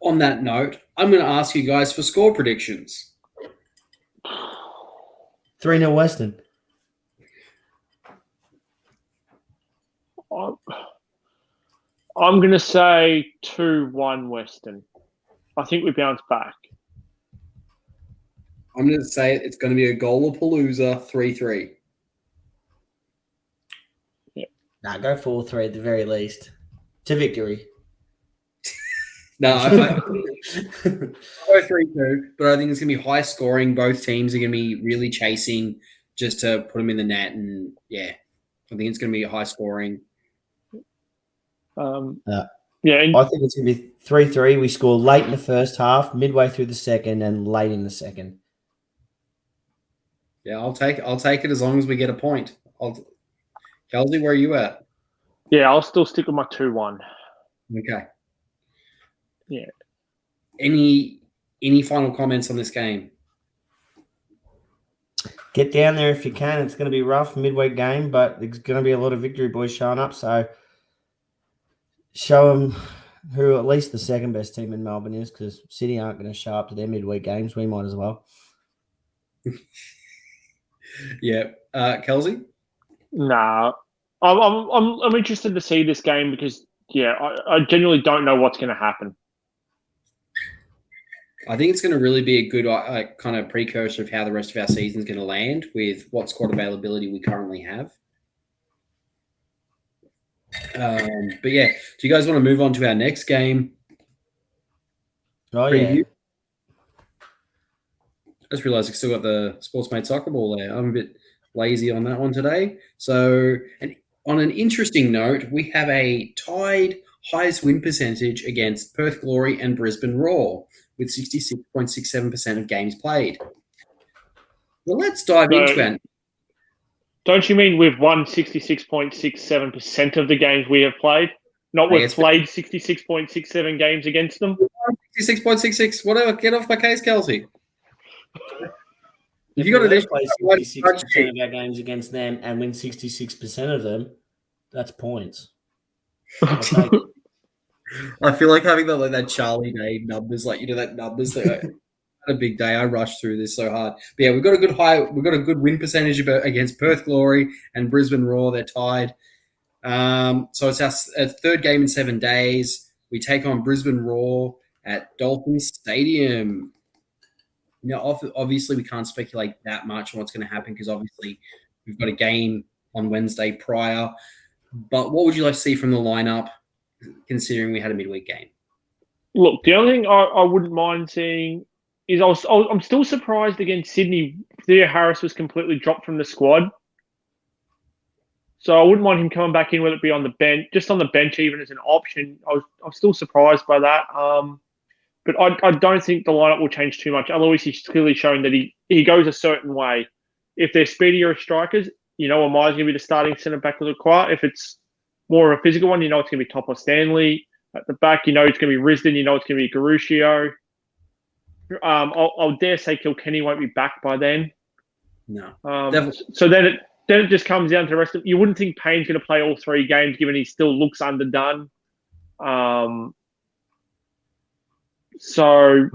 On that note, I'm going to ask you guys for score predictions. 3-0 Western. I'm going to say 2-1 Western. I think we bounce back. I'm going to say it's going to be a goal-a-palooza 3-3. Yeah. Nah, go 4-3 at the very least. To victory. No, I go 3-2, but I think it's going to be high scoring. Both teams are going to be really chasing just to put them in the net. And, yeah, I think it's going to be high scoring. I think it's going to be 3-3. We score late in the first half, midway through the second, and late in the second. Yeah, I'll take it as long as we get a point. Kelsey, where are you at? Yeah, I'll still stick with my 2-1. Okay. Yeah. Any final comments on this game? Get down there if you can. It's going to be rough midweek game, but there's going to be a lot of Victory boys showing up. So show them who at least the second best team in Melbourne is, because City aren't going to show up to their midweek games. We might as well. Yeah, Kelsey. Nah, I'm interested to see this game because I genuinely don't know what's going to happen. I think it's going to really be a good kind of precursor of how the rest of our season is going to land with what squad availability we currently have. But yeah, do you guys want to move on to our next game? Oh, preview? Yeah. I just realized I still got the Sportsmate soccer ball there. I'm a bit lazy on that one today. So, on an interesting note, we have a tied highest win percentage against Perth Glory and Brisbane Roar with 66.67% of games played. Well, let's dive into it. Don't you mean we've won 66.67% of the games we have played? Not we've played 66.67 games against them? 66.66, whatever. Get off my case, Kelsey. If you got to play 66% of our games against them and win 66% of them, that's points. I feel like having that Charlie Day numbers, that numbers that had a big day. I rushed through this so hard. But yeah, we've got a good win percentage against Perth Glory and Brisbane Roar. They're tied. So it's our third game in 7 days. We take on Brisbane Roar at Dolphins Stadium. Now, obviously, we can't speculate that much on what's going to happen because obviously we've got a game on Wednesday prior. But what would you like to see from the lineup, considering we had a midweek game? Look, the only thing I wouldn't mind seeing is I'm still surprised against Sydney. Theo Harris was completely dropped from the squad. So I wouldn't mind him coming back in, whether it be on the bench, just on the bench, even as an option. I'm still surprised by that. But I don't think the lineup will change too much. Alois has clearly shown that he goes a certain way. If they're speedier strikers, Amai's going to be the starting centre back with Lacroix. If it's more of a physical one, it's going to be Topper Stanley. At the back, it's going to be Risdon. It's going to be Garuccio. I'll dare say Kilkenny won't be back by then. No. So then it just comes down to the rest of. You wouldn't think Payne's going to play all 3 games, given he still looks underdone. So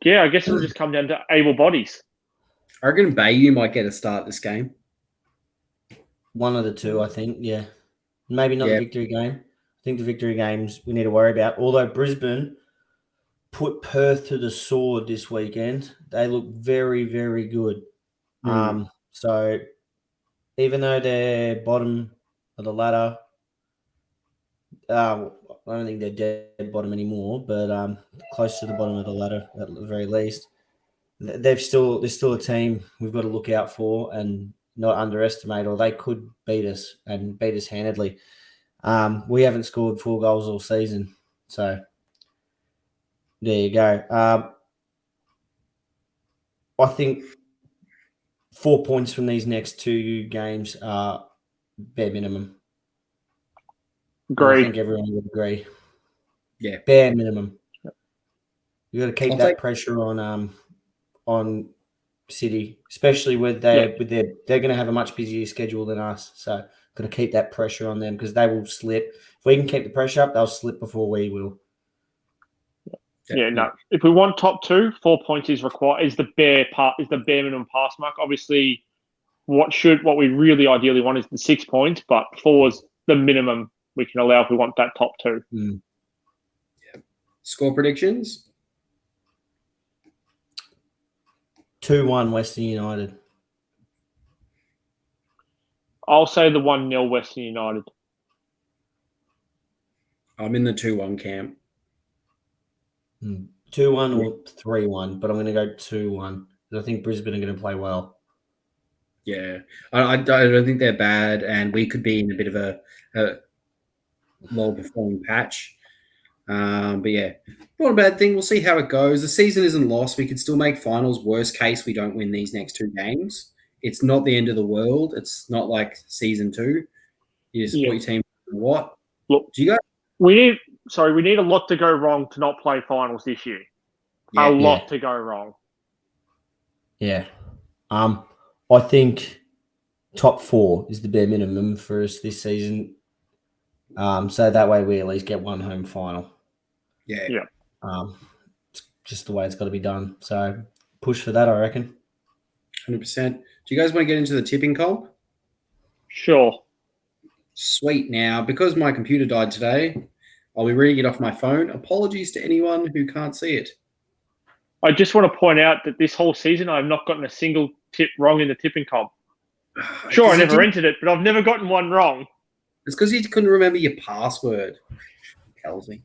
yeah, I guess it'll just come down to able bodies. I reckon Bayu might get a start this game. One of the two, I think. Yeah, maybe not the victory game. I think the victory games we need to worry about. Although Brisbane put Perth to the sword this weekend, they look very, very good. So even though they're bottom of the ladder, I don't think they're dead bottom anymore, but close to the bottom of the ladder at the very least. They're still a team we've got to look out for and not underestimate, or they could beat us and beat us handedly. We haven't scored 4 goals all season, so there you go. I think 4 points from these next 2 games are bare minimum. Agree. I think everyone would agree. Yeah, bare minimum. You got to keep that pressure on City, especially with they're going to have a much busier schedule than us. So got to keep that pressure on them because they will slip. If we can keep the pressure up, they'll slip before we will. Yeah, no. If we want top 2, 4 points is required. Is the bare minimum pass mark. Obviously, what we really ideally want is the 6 points, but 4 is the minimum we can allow if we want that top 2. Yeah. Score predictions? 2-1 Western United. I'll say the 1-0 Western United. I'm in the 2-1 camp. 2-1 or 3-1, but I'm going to go 2-1 because I think Brisbane are going to play well. Yeah, I don't think they're bad, and we could be in a bit of a low performing patch. But yeah, not a bad thing. We'll see how it goes. The season isn't lost. We could still make finals. Worst case, we don't win these next 2 games. It's not the end of the world. It's not like season 2. You support your team. What? Look, do you guys? We need a lot to go wrong to not play finals this year. A lot to go wrong. Yeah. I think top 4 is the bare minimum for us this season. So that way we at least get 1 home final. Yeah. It's just the way it's got to be done. So push for that, I reckon. 100%. Do you guys want to get into the tipping comp? Sure. Sweet. Now, because my computer died today, I'll be reading it off my phone. Apologies to anyone who can't see it. I just want to point out that this whole season I've not gotten a single tip wrong in the tipping comp. Sure, I never entered it, but I've never gotten one wrong. It's because you couldn't remember your password. Tells me.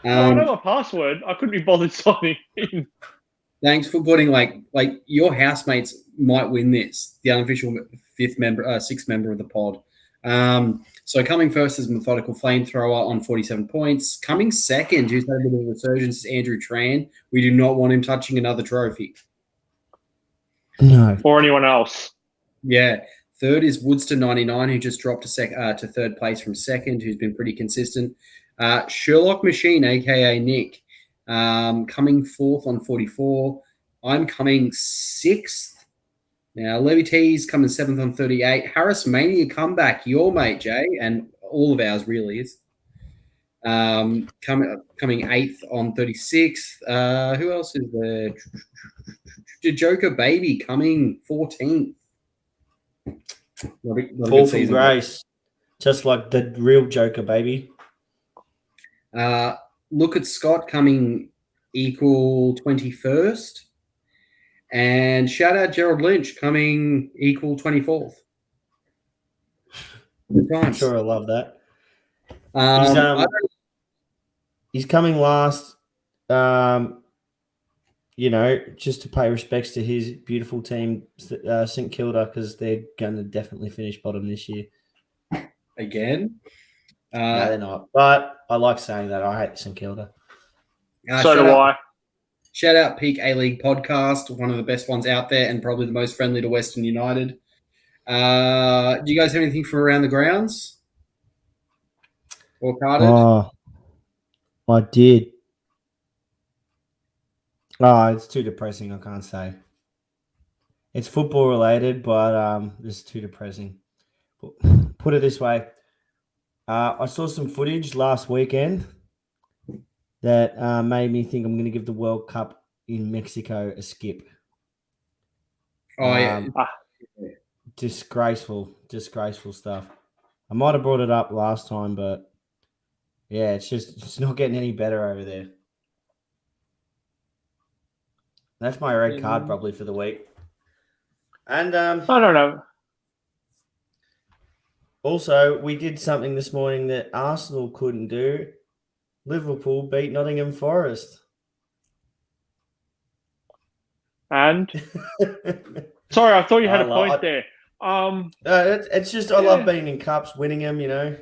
I know my password. I couldn't be bothered signing in. Thanks for putting like your housemates might win this. The unofficial 6th member of the pod. So coming first is Methodical Flamethrower on 47 points. Coming second, who's had a bit of a resurgence, is Andrew Tran. We do not want him touching another trophy. No. Or anyone else. Yeah. Third is Woodster 99, who just dropped to third place from second, who's been pretty consistent. Sherlock Machine, a.k.a. Nick, coming fourth on 44. I'm coming 6th. Now, Levy T's coming 7th on 38. Harris Mania comeback, your mate, Jay, and all of ours really is. Coming 8th on 36. Who else is there? Joker Baby coming 14th. Fall from grace, just like the real Joker Baby. Look at Scott coming equal 21st. And shout out Gerald Lynch coming equal 24th. I'm sure I love that. He's coming last. just to pay respects to his beautiful team, St Kilda, because they're going to definitely finish bottom this year. Again? No, they're not. But I like saying that. I hate St Kilda. So do I. Shout out Peak A-League podcast, one of the best ones out there and probably the most friendly to Western United. Do you guys have anything from around the grounds? Or carded? Oh, I did. Oh, it's too depressing. I can't say. It's football related, but it's too depressing. Put it this way. I saw some footage last weekend that made me think I'm going to give the World Cup in Mexico a skip. Oh, yeah. Disgraceful stuff. I might have brought it up last time, but yeah, it's not getting any better over there. That's my red card probably for the week. And I don't know. Also, we did something this morning that Arsenal couldn't do. Liverpool beat Nottingham Forest. And sorry, I thought you had a point there. It's just I love being in cups, winning them.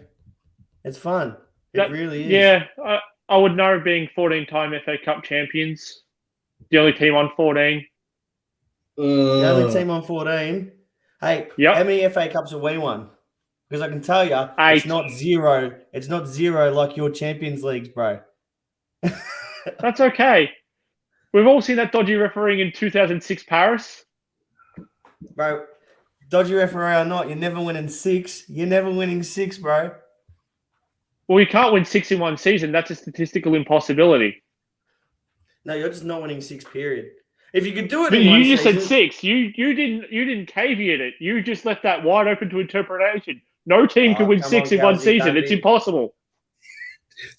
It's fun. It really is. Yeah, I would know being 14-time FA Cup champions, the only team on 14. The only team on 14. Hey, how many FA Cups have we won? Because I can tell you, 8. it's not zero. It's not zero like your Champions Leagues, bro. That's okay. We've all seen that dodgy refereeing in 2006 Paris. Bro, dodgy referee or not, you're never winning 6. You're never winning 6, bro. Well, you can't win 6 in one season. That's a statistical impossibility. No, you're just not winning 6, period. If you could do it but in one you just season, said 6. You didn't caveat it. You just left that wide open to interpretation. No team can win 6 in one season. It's impossible.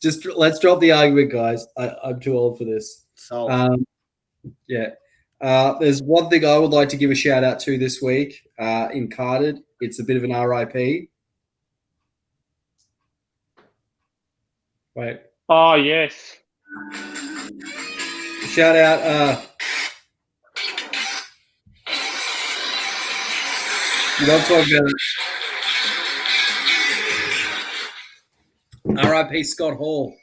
Just let's drop the argument, guys. I'm too old for this. Yeah. There's one thing I would like to give a shout out to this week in Carded. It's a bit of an RIP. Wait. Oh, yes. Shout out. You don't talk about it. RIP Scott Hall.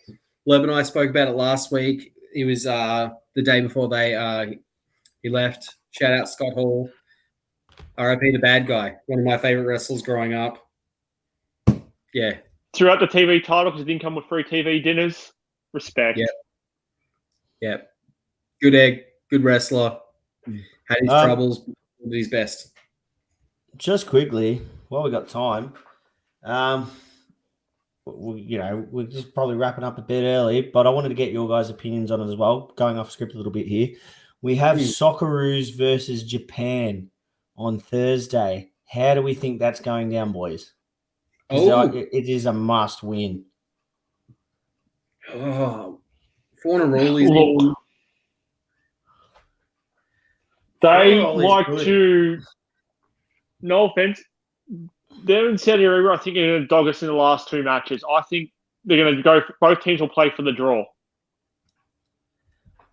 Leb and I spoke about it last week. It was the day before he left. Shout out Scott Hall. RIP the bad guy. One of my favorite wrestlers growing up. Yeah. Throughout the TV title because it didn't come with free TV dinners. Respect. Yep. Good egg. Good wrestler. Had his troubles. Did his best. Just quickly, while we got time, we're just probably wrapping up a bit early, but I wanted to get your guys' opinions on it as well. Going off script a little bit here. We have Socceroos versus Japan on Thursday. How do we think that's going down, boys? It is a must win. Oh, Fornaroli's They like to, no offense, they're in Saudi Arabia. I think they're going to dog us in the last 2 matches. I think they're going to go, both teams will play for the draw.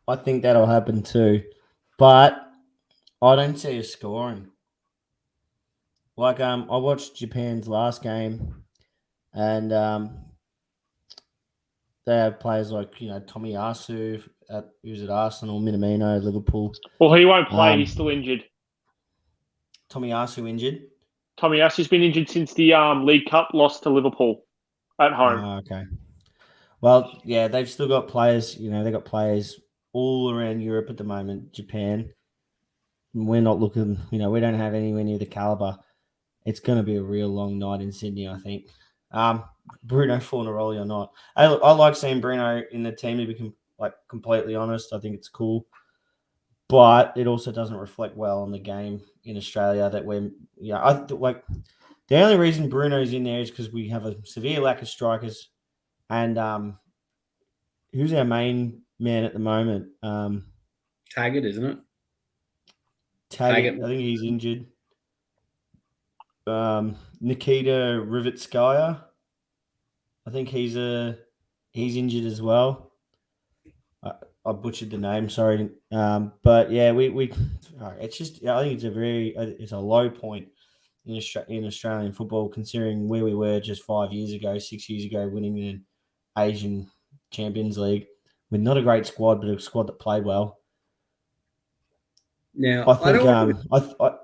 I think that'll happen too. But I don't see us scoring. Like, I watched Japan's last game and they have players like, Tomiyasu, who's at Arsenal, Minamino, Liverpool. Well, he won't play. He's still injured. Tomiyasu injured? Tomiyasu's been injured since the League Cup loss to Liverpool at home. Okay. Well, yeah, they've still got players. They've got players all around Europe at the moment, Japan. We're not looking, we don't have anywhere near the caliber. It's going to be a real long night in Sydney, I think. Bruno Fornaroli or not. I like seeing Bruno in the team, to be completely honest. I think it's cool. But it also doesn't reflect well on the game in Australia that the only reason Bruno's in there is because we have a severe lack of strikers. And who's our main man at the moment? Taggart, isn't it? Taggart. I think he's injured. Nikita Rivitskaya. I think he's injured as well. I butchered the name. Sorry, but yeah, we. It's just I think it's a low point in Australian football, considering where we were just 5 years ago, 6 years ago, winning an Asian Champions League with not a great squad, but a squad that played well. Now, I think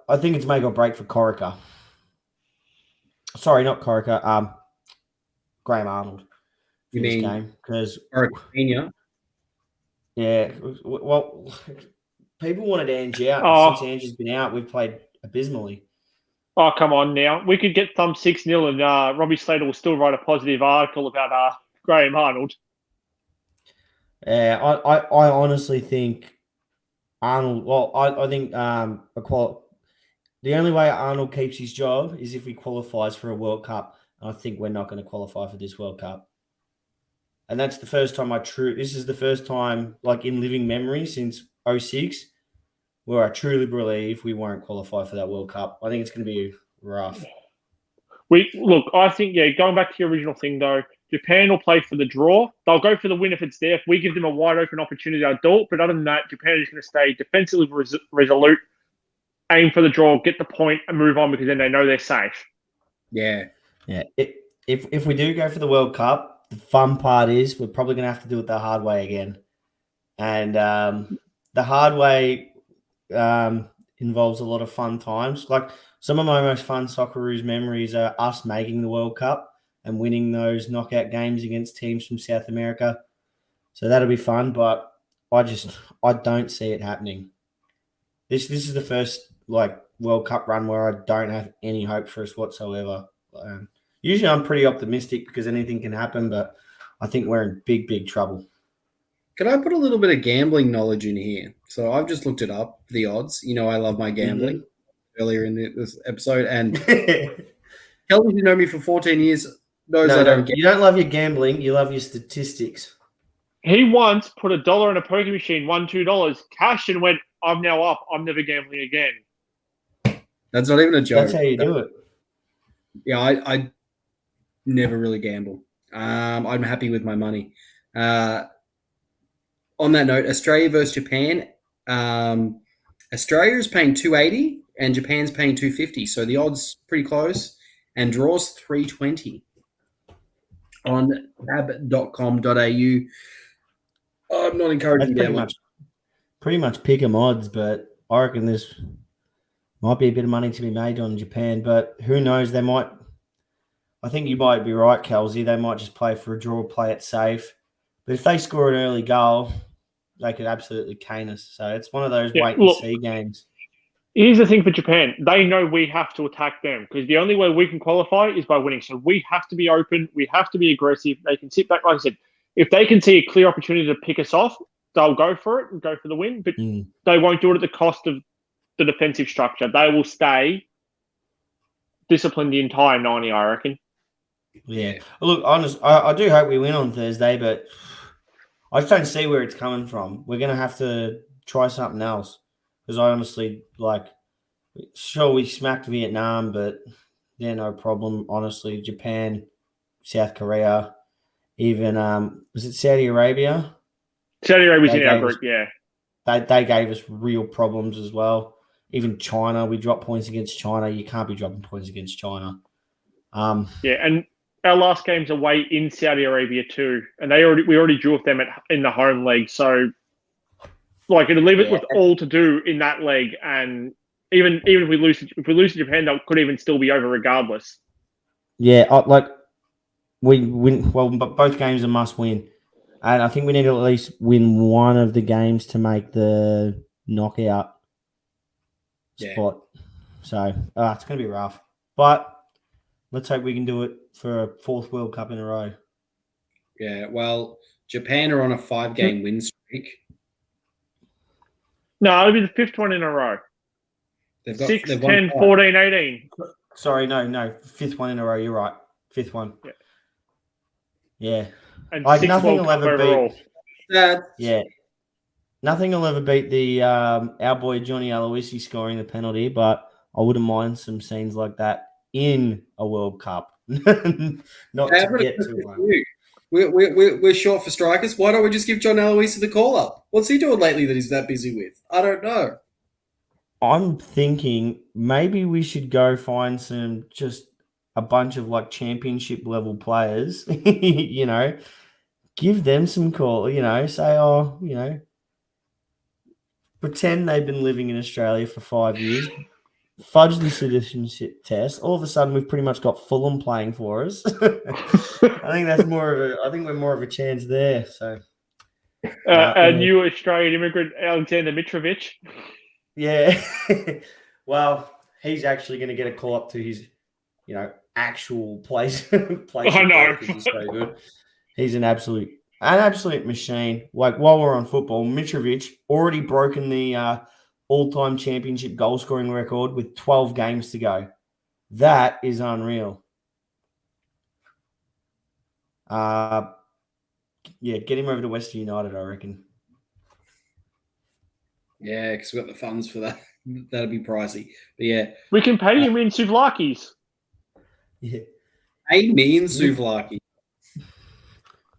I think it's make or break for Corica. Sorry, not Corica. Graham Arnold. You this mean game because Senior? yeah, well, people wanted Ange out. Oh. Since Ange's been out, we've played abysmally. Oh, come on now. We could get thumped 6-0 and Robbie Slater will still write a positive article about Graham Arnold. Yeah, I honestly think Arnold. Well, I think the only way Arnold keeps his job is if he qualifies for a World Cup. And I think we're not going to qualify for this World Cup. And that's the first time this is the first time, like in living memory since 2006, where I truly believe we won't qualify for that World Cup. I think it's going to be rough. I think, going back to your original thing, though, Japan will play for the draw. They'll go for the win if it's there. If we give them a wide open opportunity, they'll do it. But other than that, Japan is going to stay defensively resolute, aim for the draw, get the point, and move on because then they know they're safe. Yeah. Yeah. If we do go for the World Cup, the fun part is we're probably going to have to do it the hard way again. And the hard way involves a lot of fun times. Like some of my most fun Socceroos memories are us making the World Cup and winning those knockout games against teams from South America. So that'll be fun, but I don't see it happening. This is the first World Cup run where I don't have any hope for us whatsoever. Usually I'm pretty optimistic because anything can happen, but I think we're in big, big trouble. Can I put a little bit of gambling knowledge in here? So I've just looked it up, the odds. You know I love my gambling earlier in this episode. And Kelly, who know me for 14 years, knows I don't gamble. You don't love your gambling. You love your statistics. He once put $1 in a poker machine, won $2, cashed and went, I'm now up. I'm never gambling again. That's not even a joke. That's how you do it. Yeah, I never really gamble. I'm happy with my money. On that note, Australia versus Japan. Australia is paying $2.80 and Japan's paying $2.50. So the odds pretty close. And draws $3.20 on tab.com.au. I'm not encouraging gambling. Pretty much pick 'em odds, but I reckon there's might be a bit of money to be made on Japan, but who knows? They might. I think you might be right, Kelsey. They might just play for a draw, play it safe. But if they score an early goal, they could absolutely cane us. So it's one of those wait-and-see games. Here's the thing for Japan. They know we have to attack them because the only way we can qualify is by winning. So we have to be open. We have to be aggressive. They can sit back. Like I said, if they can see a clear opportunity to pick us off, they'll go for it and go for the win. But they won't do it at the cost of the defensive structure. They will stay disciplined the entire 90, I reckon. Yeah. Look, I do hope we win on Thursday, but I just don't see where it's coming from. We're going to have to try something else because I honestly, sure, we smacked Vietnam, but yeah, no problem. Honestly, Japan, South Korea, even, was it Saudi Arabia? Saudi Arabia's in our group, yeah. They gave us real problems as well. Even China, we dropped points against China. You can't be dropping points against China. And our last game's away in Saudi Arabia too, and we already drew with them in the home leg. So, it'll leave it with all to do in that leg, and even if we lose to Japan, that could even still be over regardless. Yeah, we win. Well, but both games are must win, and I think we need to at least win one of the games to make the knockout spot. So it's going to be rough, but let's hope we can do it for a fourth World Cup in a row. Yeah, well, Japan are on a 5-game win streak. No, it'll be the fifth one in a row. They've got 6, 10, 14, 18. Sorry, no. Fifth one in a row. You're right. Fifth one. Yeah. And nothing will ever beat. Nothing will ever beat the our boy Johnny Aloisi scoring the penalty, but I wouldn't mind some scenes like that in a World Cup. Not to get to one. We're short for strikers. Why don't we just give John Aloisi the call up? What's he doing lately that he's that busy with? I don't know. I'm thinking maybe we should go find just a bunch of like championship level players, give them some call, say, pretend they've been living in Australia for 5 years, fudge the citizenship test. All of a sudden, we've pretty much got Fulham playing for us. I think we're more of a chance there. So, a new Australian immigrant, Alexander Mitrovic. Yeah. Well, he's actually going to get a call up to his, actual place. I know. Because he's so good. He's an absolute machine. Like, while we're on football, Mitrovic already broken the all-time championship goal-scoring record with 12 games to go. That is unreal. Get him over to Western United, I reckon. Yeah, because we've got the funds for that. That'd be pricey. But yeah. We can pay him in souvlakis. Yeah. Pay me in souvlaki.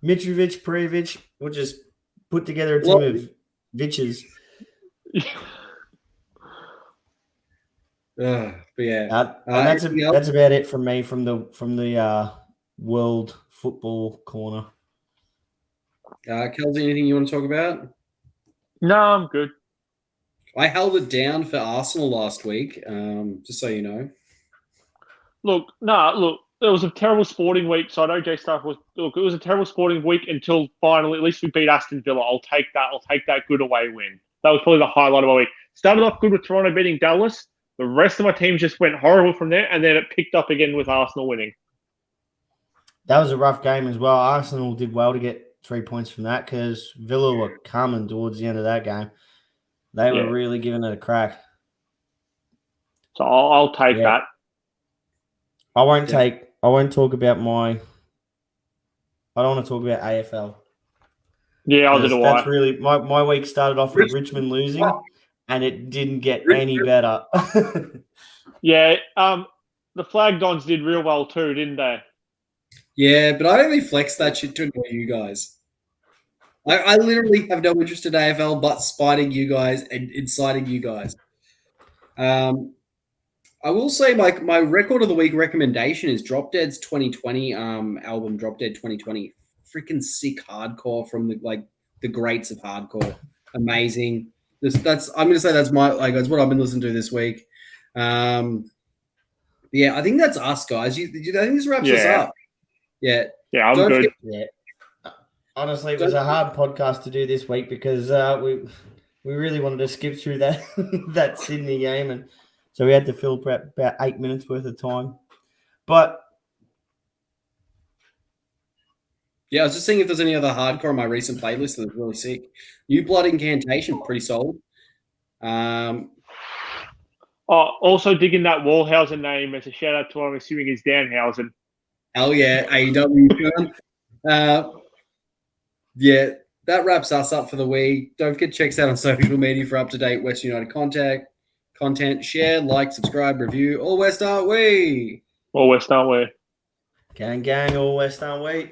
Mitrovic, Previc, we'll just put together a team of Viches. But yeah. That's about it from me from the World Football Corner. Kelsey, anything you want to talk about? No, I'm good. I held it down for Arsenal last week, just so you know. Look, it was a terrible sporting week, so I know Jay Stark was... Look, it was a terrible sporting week until finally, at least we beat Aston Villa. I'll take that good away win. That was probably the highlight of my week. Started off good with Toronto beating Dallas. The rest of my teams just went horrible from there, and then it picked up again with Arsenal winning. That was a rough game as well. Arsenal did well to get 3 points from that because Villa were coming towards the end of that game. They were really giving it a crack. So I'll take that. I don't want to talk about AFL. Yeah, I did a That's really my week started off with Richmond losing, and it didn't get any better. Yeah, the Flag Dons did real well too, didn't they? Yeah, but I only flex that shit to annoy you guys. I literally have no interest in AFL but spiting you guys and inciting you guys. I will say my record of the week recommendation is Drop Dead's 2020 album, Drop Dead 2020. Freaking sick hardcore from the greats of hardcore. Amazing. I'm gonna say that's what I've been listening to this week. Yeah, I think that's us, guys. I think this wraps us up. Yeah. Yeah, I'm good. Honestly, it was a hard podcast to do this week because we really wanted to skip through that that Sydney game, and so we had to fill about 8 minutes worth of time. But yeah, I was just seeing if there's any other hardcore on my recent playlist that was really sick. New Blood Incantation, pretty solid. Also digging that Wallhausen name as a shout out to what I'm assuming is Danhausen. Hell yeah, AEW. Yeah, that wraps us up for the week. Don't forget to check us out on social media for up-to-date West United content. Share, like, subscribe, review. All West, aren't we? All West, aren't we? Gang, all West, aren't we?